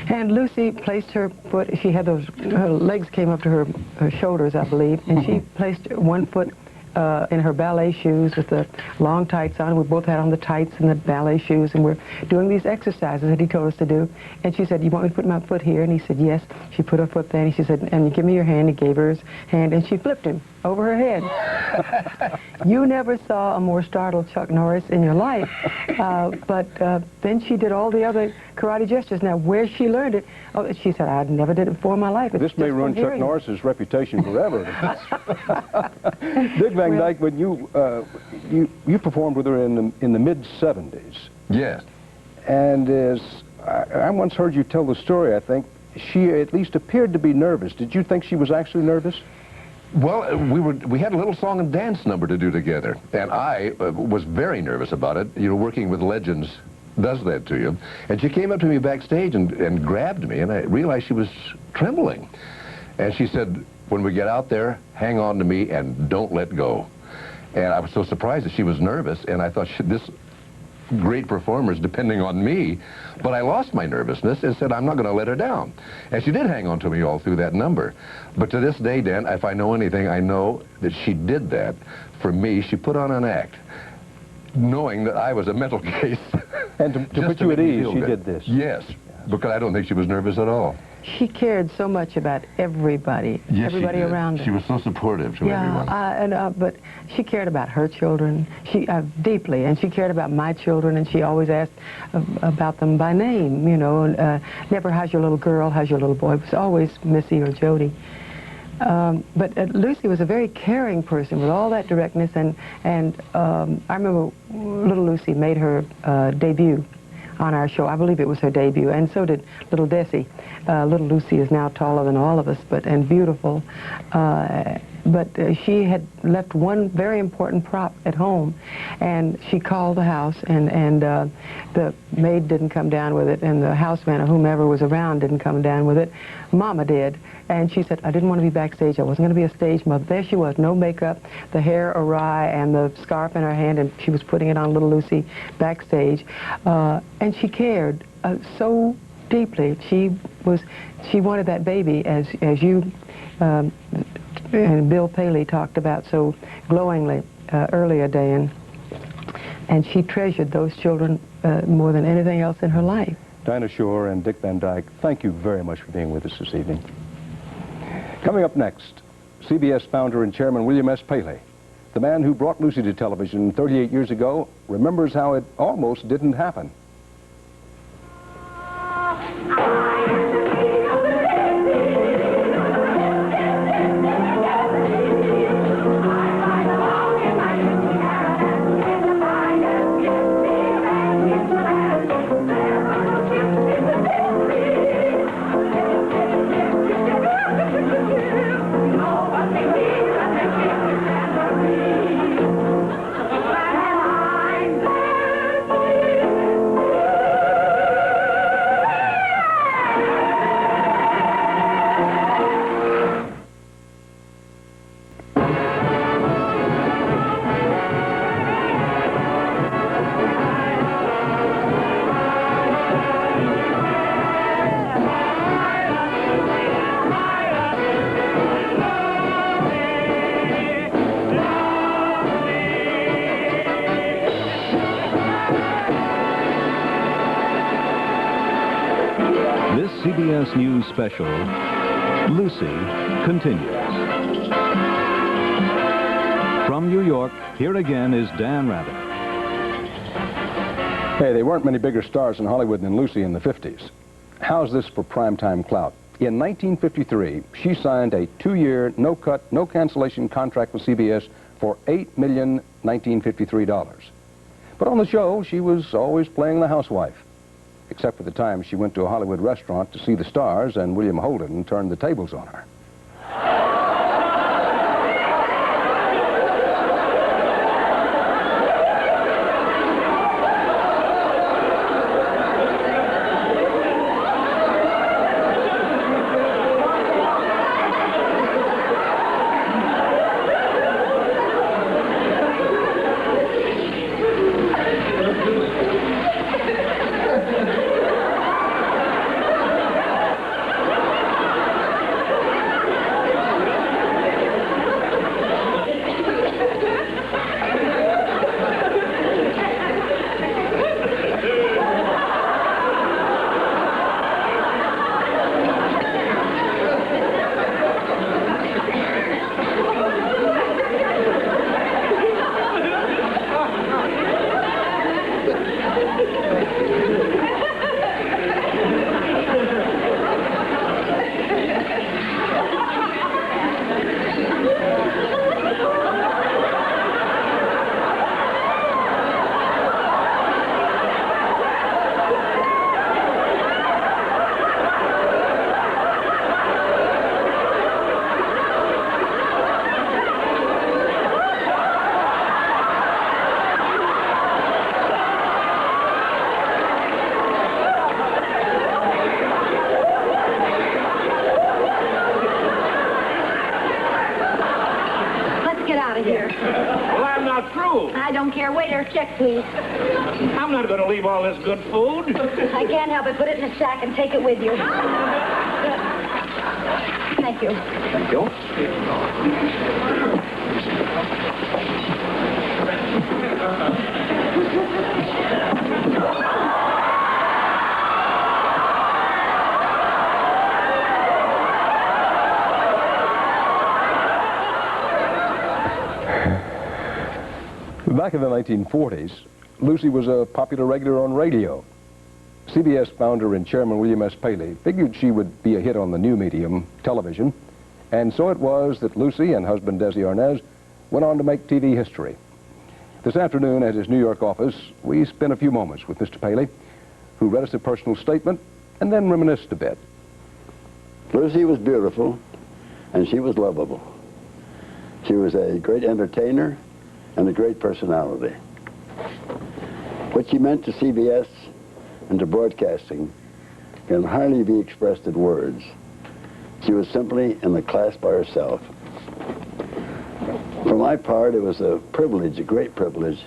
And Lucy placed her foot, her legs came up to her shoulders, I believe, and she placed one foot in her ballet shoes with the long tights on. We both had on the tights and the ballet shoes, and we're doing these exercises that he told us to do. And she said, "You want me to put my foot here?" And he said, "Yes." She put her foot there, and she said, "And you give me your hand." He gave her his hand, and she flipped him over her head. You never saw a more startled Chuck Norris in your life. But then she did all the other karate gestures. Now, where she learned it, oh, she said, "I never did it before in my life." It's this may ruin Chuck Norris's reputation forever. Dick Van Dyke, when you performed with her in the mid-'70s. Yes. And as I once heard you tell the story, I think, she at least appeared to be nervous. Did you think she was actually nervous? Well, we had a little song and dance number to do together, and I was very nervous about it. You know, working with legends does that to you. And she came up to me backstage and grabbed me, and I realized she was trembling. And she said, "When we get out there, hang on to me and don't let go." And I was so surprised that she was nervous, and I thought, this great performer is depending on me. But I lost my nervousness and said, I'm not going to let her down. And she did hang on to me all through that number. But to this day, Dan, if I know anything, I know that she did that for me. She put on an act, knowing that I was a mental case. And to put you at ease, she did this. Yes, because I don't think she was nervous at all. She cared so much about everybody, Yes, everybody she did. around her. She was so supportive to everyone. But she cared about her children deeply, and she cared about my children, and she always asked about them by name, you know, and never, "How's your little girl, how's your little boy?" It was always Missy or Jody. But Lucy was a very caring person with all that directness, and I remember little Lucy made her debut on our show. I believe it was her debut, and so did little Desi. Little Lucy is now taller than all of us, and beautiful. But she had left one very important prop at home, and she called the house, and the maid didn't come down with it, and the houseman or whomever was around didn't come down with it. Mama did, and she said, "I didn't want to be backstage. I wasn't going to be a stage mother." There she was, no makeup, the hair awry, and the scarf in her hand, and she was putting it on little Lucy backstage, and she cared so deeply. She wanted that baby, as you and Bill Paley talked about so glowingly earlier, Dan, and she treasured those children more than anything else in her life. Dinah Shore and Dick Van Dyke, thank you very much for being with us this evening. Coming up next, CBS founder and chairman William S. Paley, the man who brought Lucy to television 38 years ago, remembers how it almost didn't happen. CBS News special, Lucy, continues. From New York, here again is Dan Rather. Hey, there weren't many bigger stars in Hollywood than Lucy in the 50s. How's this for primetime clout? In 1953, she signed a 2-year, no-cut, no-cancellation contract with CBS for $8,1953. But on the show, she was always playing the housewife, except for the time she went to a Hollywood restaurant to see the stars and William Holden turned the tables on her. There, waiter, check, please. I'm not going to leave all this good food. I can't help it. Put it in a sack and take it with you. Thank you. Thank you. Back in the 1940s, Lucy was a popular regular on radio. CBS founder and chairman William S. Paley figured she would be a hit on the new medium, television, and so it was that Lucy and husband Desi Arnaz went on to make TV history. This afternoon at his New York office, we spent a few moments with Mr. Paley, who read us a personal statement and then reminisced a bit. Lucy was beautiful, and she was lovable. She was a great entertainer and a great personality. What she meant to CBS and to broadcasting can hardly be expressed in words. She was simply in a class by herself. For my part, it was a privilege, a great privilege,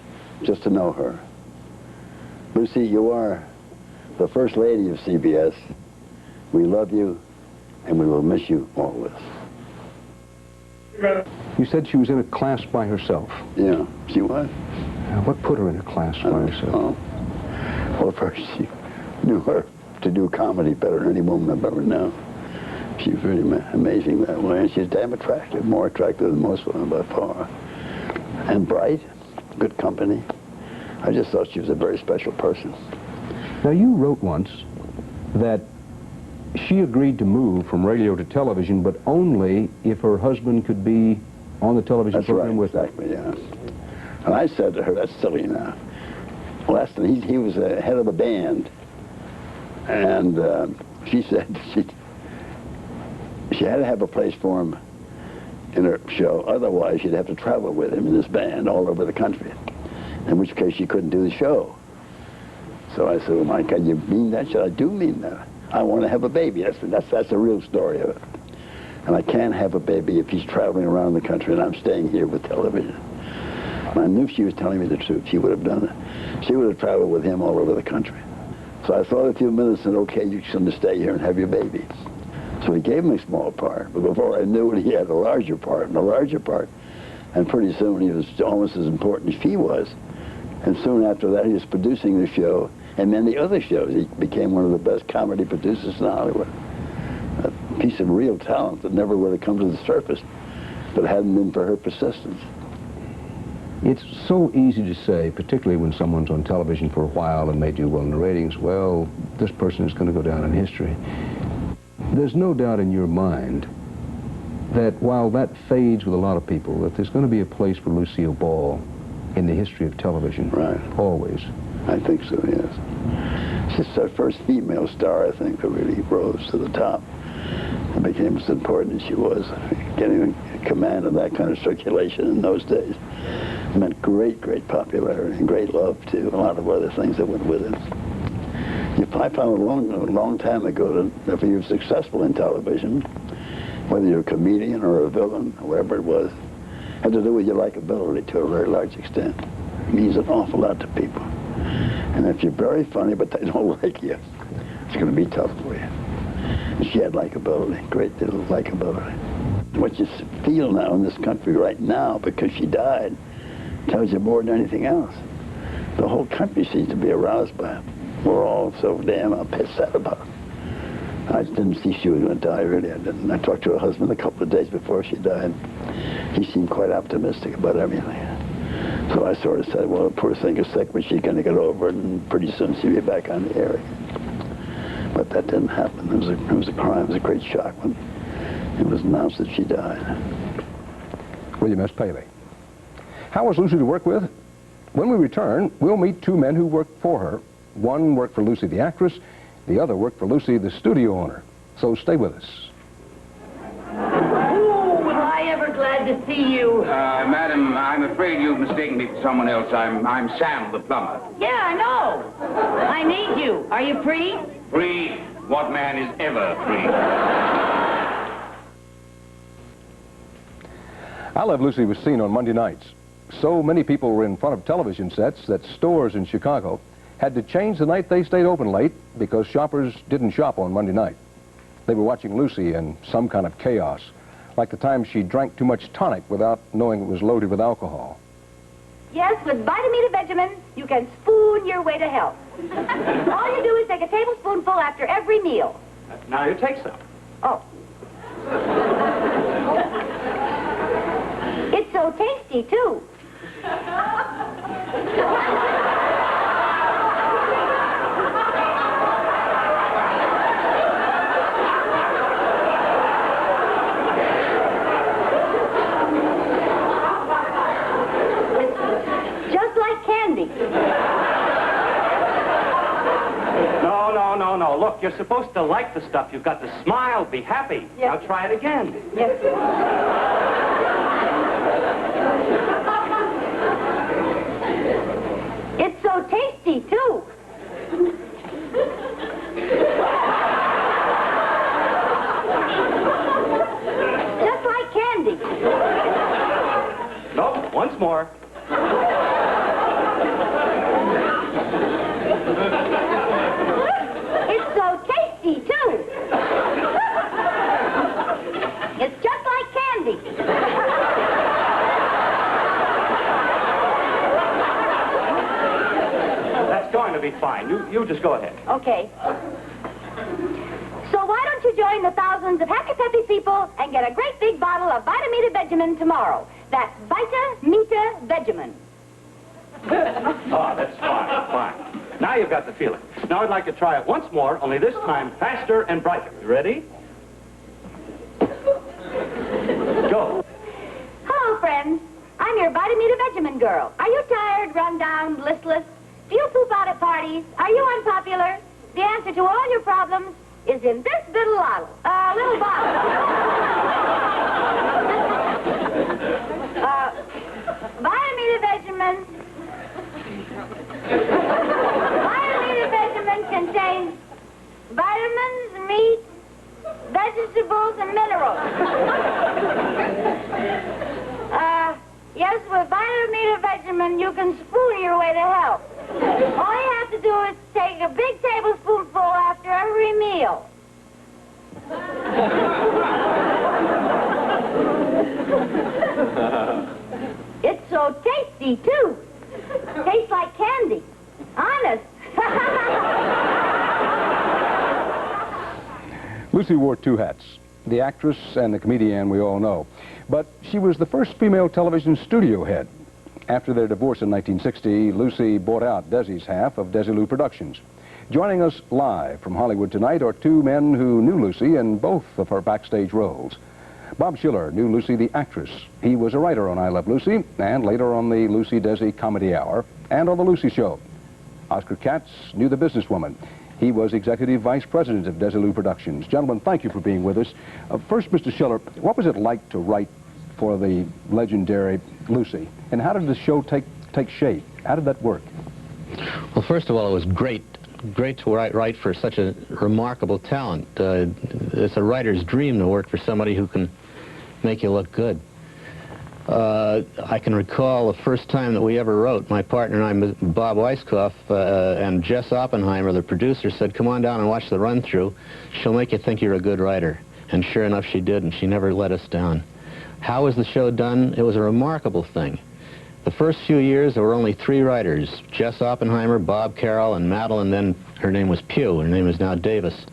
just to know her. Lucy, you are the First Lady of CBS. We love you, and we will miss you always. You said she was in a class by herself. Yeah, she was. What put her in a class by herself? Well, first, she knew her to do comedy better than any woman I've ever known. She was really amazing that way, and she's damn attractive, more attractive than most women by far. And bright, good company. I just thought she was a very special person. Now, you wrote once that she agreed to move from radio to television, but only if her husband could be on the television program with her. Exactly, yeah. And I said to her, that's silly now. Last he was the head of a band, and she said she had to have a place for him in her show. Otherwise, she'd have to travel with him in this band all over the country, in which case she couldn't do the show. So I said, well, my God, you mean that? She said, I do mean that. I want to have a baby. That's the real story of it. And I can't have a baby if he's traveling around the country and I'm staying here with television. And I knew she was telling me the truth. She would have done it. She would have traveled with him all over the country. So I thought a few minutes and, okay, you're going to stay here and have your baby. So he gave him a small part. But before I knew it, he had a larger part and a larger part. And pretty soon he was almost as important as she was. And soon after that, he was producing the show and many other shows. He became one of the best comedy producers in Hollywood. A piece of real talent that never would have come to the surface if it hadn't been for her persistence. It's so easy to say, particularly when someone's on television for a while and may do well in the ratings, well, this person is going to go down in history. There's no doubt in your mind that while that fades with a lot of people, that there's going to be a place for Lucille Ball in the history of television. Right. Always. I think so, yes. She's the first female star, I think, that really rose to the top and became as important as she was. Getting command of that kind of circulation in those days meant great, great popularity and great love, too. A lot of other things that went with it. I found a long time ago that if you're successful in television, whether you're a comedian or a villain or whatever it was, had to do with your likability to a very large extent. It means an awful lot to people. And if you're very funny but they don't like you, it's going to be tough for you. And she had likability, great deal of likability. What you feel now in this country right now, because she died, tells you more than anything else. The whole country seems to be aroused by it. We're all so damn upset about it. I didn't see she was going to die, really. I didn't. I talked to her husband a couple of days before she died. He seemed quite optimistic about everything. So I sort of said, well, the poor thing is sick, but she's going to get over it, and pretty soon she'll be back on the air again. But that didn't happen. It was a crime. It was a great shock when it was announced that she died. William S. Paley. How was Lucy to work with? When we return, we'll meet two men who worked for her. One worked for Lucy, the actress. The other worked for Lucy, the studio owner. So stay with us. Oh, was I ever glad to see you. Madam, I'm afraid you've mistaken me for someone else. I'm Sam, the plumber. Yeah, I know. I need you. Are you free? Free? What man is ever free? I Love Lucy was seen on Monday nights. So many people were in front of television sets that stores in Chicago had to change the night they stayed open late because shoppers didn't shop on Monday night. They were watching Lucy in some kind of chaos, like the time she drank too much tonic without knowing it was loaded with alcohol. Yes, with Vitamin you can spoon your way to health. All you do is take a tablespoonful after every meal. Now you take some. Oh. It's so tasty, too. Just like candy. No. Look, you're supposed to like the stuff. You've got to smile, be happy. Yes. Now try it again. Yes. It's so tasty, too. Just like candy. Nope, once more. It's so tasty, too. It's just like candy. That's going to be fine. You just go ahead. Okay. So why don't you join the thousands of happy peppy people and get a great big bottle of Vitamita Vegemin tomorrow? That's Vitamita Vegemin. Oh, that's fine. Now you've got the feeling. Now I'd like to try it once more, only this time faster and brighter. You ready? Go. Hello, friends. I'm your Vitamita Vegemin girl. Are you tired, run down, listless? Do you poop out at parties? Are you unpopular? The answer to all your problems is in this little bottle. Vitamita Vegemin. Vitamita Vegemin contains vitamins, meat, vegetables, and minerals. Yes, with Vitamita Vegemin, you can spoon your way to health. All you have to do is take a big tablespoonful after every meal. It's so tasty, too. Tastes like candy. Honest. Lucy wore two hats, the actress and the comedian we all know. But she was the first female television studio head. After their divorce in 1960, Lucy bought out Desi's half of Desilu Productions. Joining us live from Hollywood tonight are two men who knew Lucy in both of her backstage roles. Bob Schiller knew Lucy the actress. He was a writer on I Love Lucy, and later on the Lucy Desi Comedy Hour, and on The Lucy Show. Oscar Katz knew the businesswoman. He was executive vice president of Desilu Productions. Gentlemen, thank you for being with us. First, Mr. Schiller, what was it like to write for the legendary Lucy? And how did the show take shape? How did that work? Well, first of all, it was great to write for such a remarkable talent. It's a writer's dream to work for somebody who can make you look good. I can recall the first time that we ever wrote. My partner and I, Bob Weisskopf, and Jess Oppenheimer, the producer, said, "Come on down and watch the run-through. She'll make you think you're a good writer." And sure enough, she did, and she never let us down. How was the show done? It was a remarkable thing. The first few years, there were only 3 writers, Jess Oppenheimer, Bob Carroll, and Madeline, then her name was Pugh. Her name is now Davis.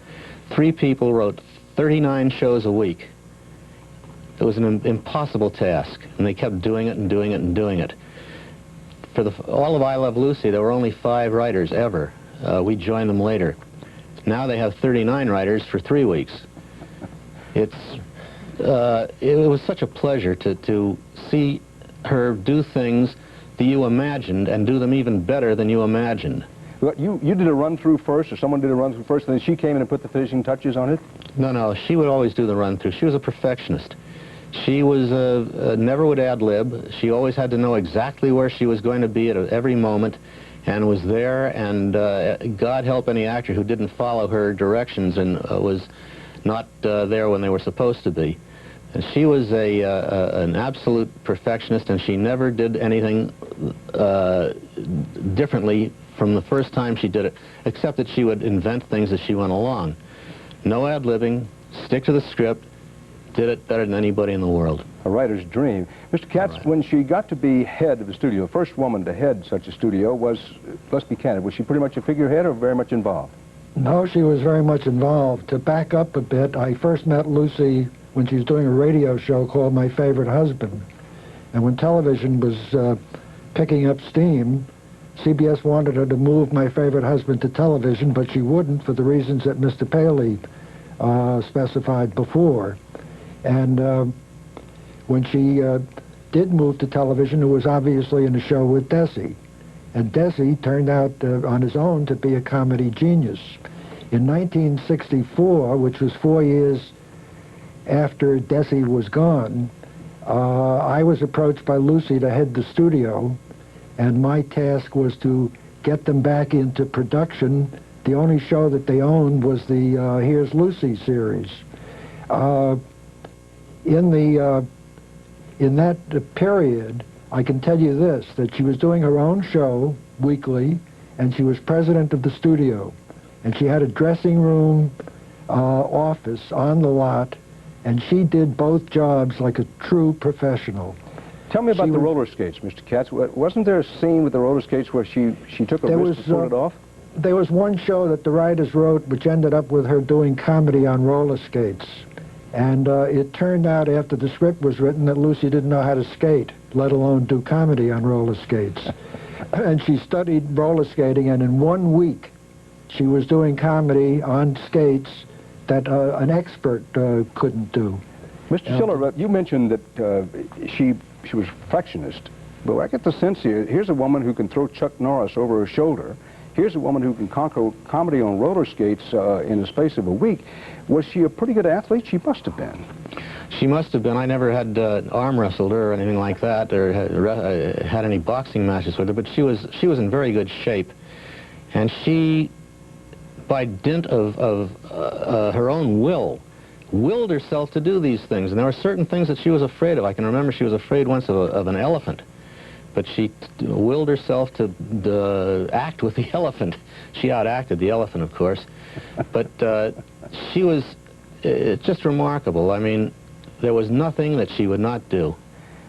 3 people wrote 39 shows a week. It was an impossible task, and they kept doing it and doing it and doing it. For all of I Love Lucy, there were only 5 writers ever. We joined them later. Now they have 39 writers for 3 weeks. It was such a pleasure to see her do things that you imagined and do them even better than you imagined. Well, you did a run-through first, or someone did a run-through first, and then she came in and put the finishing touches on it? No, she would always do the run-through. She was a perfectionist. She was never would ad-lib. She always had to know exactly where she was going to be at every moment, and was there, and God help any actor who didn't follow her directions and was not there when they were supposed to be. And she was an absolute perfectionist, and she never did anything differently from the first time she did it, except that she would invent things as she went along. No ad-libbing, stick to the script, did it better than anybody in the world. A writer's dream. Mr. Katz, when she got to be head of the studio, first woman to head such a studio was, let's be candid, was she pretty much a figurehead or very much involved? No, she was very much involved. To back up a bit, I first met Lucy when she was doing a radio show called My Favorite Husband. And when television was picking up steam, CBS wanted her to move My Favorite Husband to television, but she wouldn't for the reasons that Mr. Paley specified before. And when she did move to television, it was obviously in a show with Desi. And Desi turned out on his own to be a comedy genius. In 1964, which was 4 years after Desi was gone, I was approached by Lucy to head the studio, and my task was to get them back into production. The only show that they owned was the Here's Lucy series. In that period, I can tell you this, that she was doing her own show weekly, and she was president of the studio. And she had a dressing room office on the lot, and she did both jobs like a true professional. Tell me about the roller skates, Mr. Katz. Wasn't there a scene with the roller skates where she took a wrist and pulled it off? There was one show that the writers wrote which ended up with her doing comedy on roller skates. And it turned out after the script was written that Lucy didn't know how to skate, let alone do comedy on roller skates. And she studied roller skating, and in 1 week she was doing comedy on skates that an expert couldn't do. Mr. Schiller, you mentioned that she was a perfectionist, but I get the sense here, here's a woman who can throw Chuck Norris over her shoulder. Here's a woman who can conquer comedy on roller skates in the space of a week. Was she a pretty good athlete? She must have been. She must have been. I never had arm wrestled her or anything like that, or had any boxing matches with her, but she was in very good shape. And she, by dint of her own willed herself to do these things. And there were certain things that she was afraid of. I can remember she was afraid once of an elephant. But she willed herself to act with the elephant. She outacted the elephant, of course. But she was just remarkable. I mean, there was nothing that she would not do.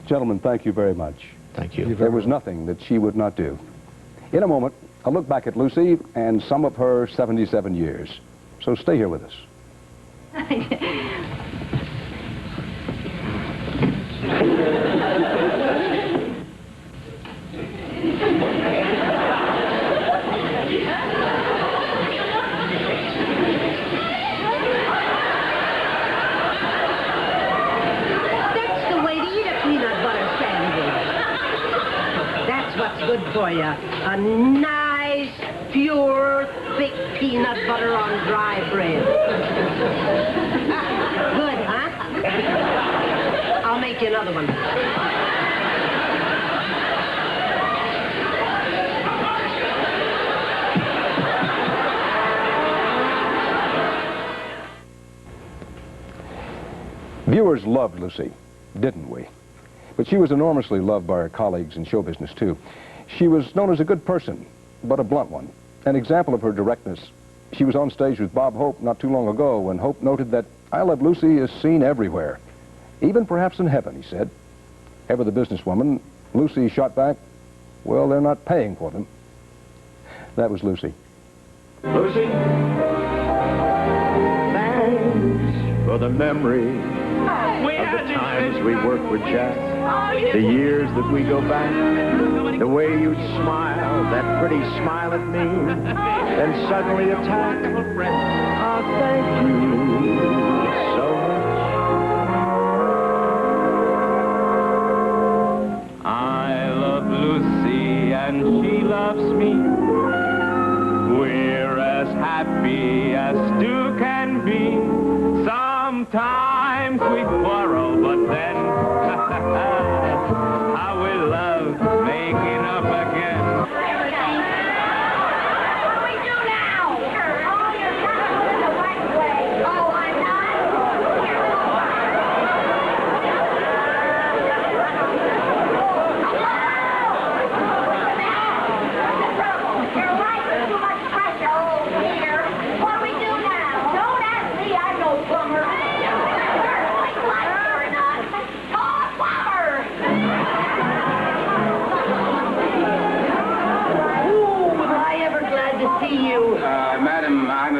Gentlemen, thank you very much. Thank you. There was nothing that she would not do. In a moment, I'll look back at Lucy and some of her 77 years. So stay here with us. Good for you. A nice, pure, thick peanut butter on dry bread. Good, huh? I'll make you another one. Viewers loved Lucy, didn't we? But she was enormously loved by her colleagues in show business, too. She was known as a good person, but a blunt one. An example of her directness. She was on stage with Bob Hope not too long ago when Hope noted that I Love Lucy is seen everywhere. Even perhaps in heaven, he said. Ever the businesswoman, Lucy shot back, well, they're not paying for them. That was Lucy. Lucy, thanks for the memory of the times we worked with Jack, the years that we go back, the way you'd smile, that pretty smile at me, then suddenly attack. Oh, thank you so much. I love Lucy and she loves me. We're as happy as two can be. Sometimes we quarrel, but then how we love making up again. What do we do now? Oh, you're not in the right way. Oh, I'm not?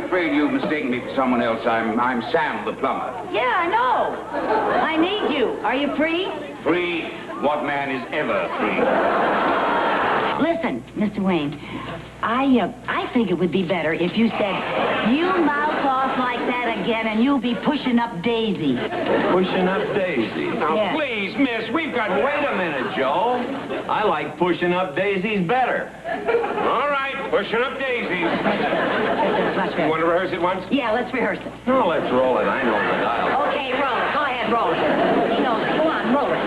afraid you've mistaken me for someone else. I'm Sam, the plumber. Yeah, I know. I need you. Are you free? Free? What man is ever free? Listen, Mr. Wayne, I think it would be better if you said, you mouth off like that again and you'll be pushing up Daisy. Pushing up Daisy? Now, Yeah. please, miss, we've got... Wait a minute, Joe. I like pushing up daisies better. All right, pushing up daisies. Much better. You want to rehearse it once? Yeah, let's rehearse it. No, let's roll it. I know the dial. Okay, roll it. Go ahead, roll it. He knows it. Go on, roll it.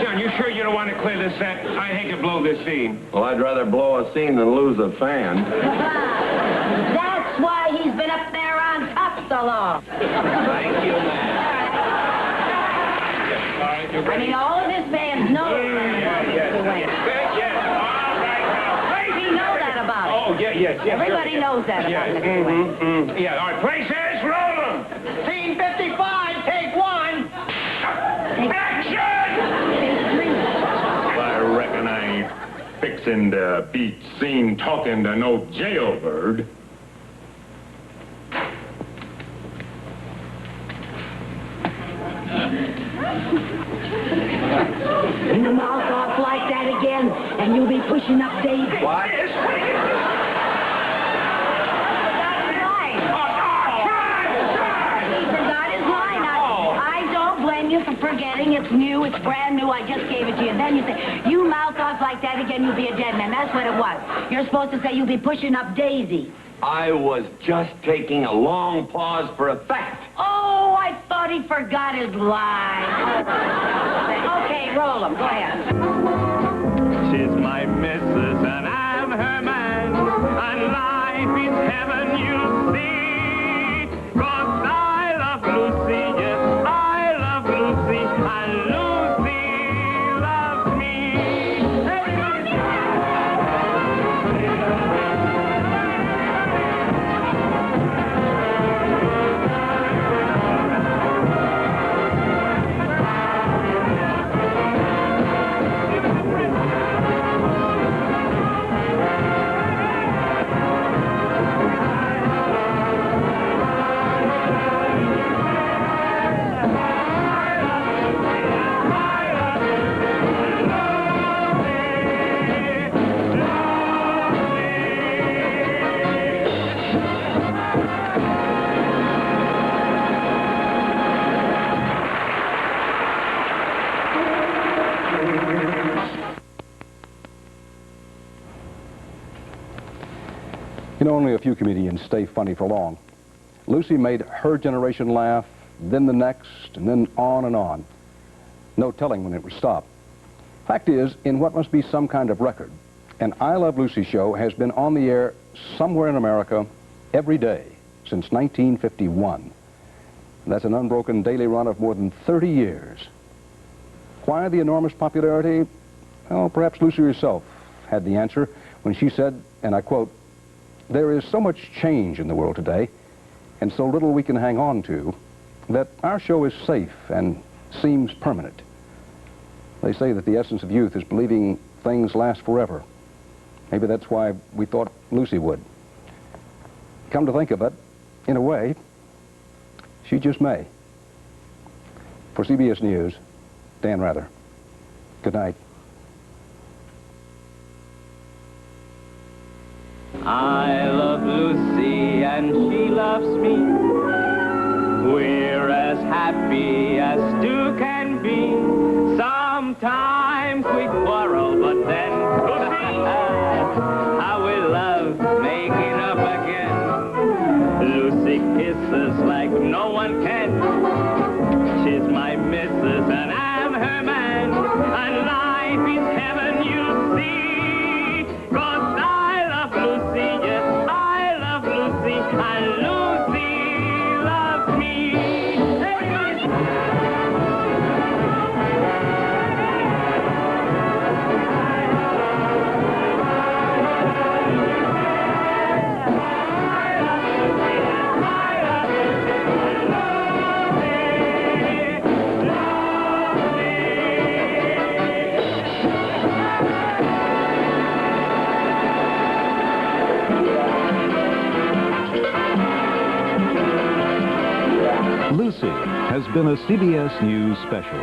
John, you sure you don't want to clear this set? I hate to blow this scene. Well, I'd rather blow a scene than lose a fan. That's why he's been up there on top so long. Thank you, ma'am. I mean, all of his fans know Mr. Wayne. We know that about him. Oh, yes. Everybody knows that about Mr. Wayne. Yeah, all right, places, roll them. Scene 55, take one. I reckon I ain't fixing to be seen talking to no jailbird. You mouth off like that again, and you'll be pushing up Daisy. What? For forgetting, it's new, it's brand new, I just gave it to you. Then you say, you mouth off like that again, you'll be a dead man. That's what it was. You're supposed to say you'll be pushing up Daisy. I was just taking a long pause for effect. Oh, I thought he forgot his line. Okay, roll him. Go ahead. She's my missus and I'm her man, and life is heaven, you see. 'Cause I love Lucy, yes, I love Lucy, and Lucy loves me. You know, only a few comedians stay funny for long. Lucy made her generation laugh, then the next, and then on and on. No telling when it would stop. Fact is, in what must be some kind of record, an I Love Lucy show has been on the air somewhere in America every day since 1951. That's an unbroken daily run of more than 30 years. Why the enormous popularity? Well, perhaps Lucy herself had the answer when she said, and I quote, "There is so much change in the world today, and so little we can hang on to, that our show is safe and seems permanent." They say that the essence of youth is believing things last forever. Maybe that's why we thought Lucy would. Come to think of it, in a way, she just may. For CBS News, Dan Rather. Good night. I love Lucy and she loves me. We're as happy as two can be. Sometimes we quarrel, but then Lucy, how we love making up again. Lucy kisses like no one can. She's my missus and I'm her man, and life is heaven, you see. 'Cause I love Lucy, yes, I love Lucy, and Lucy loves me. Lucy has been a CBS News special.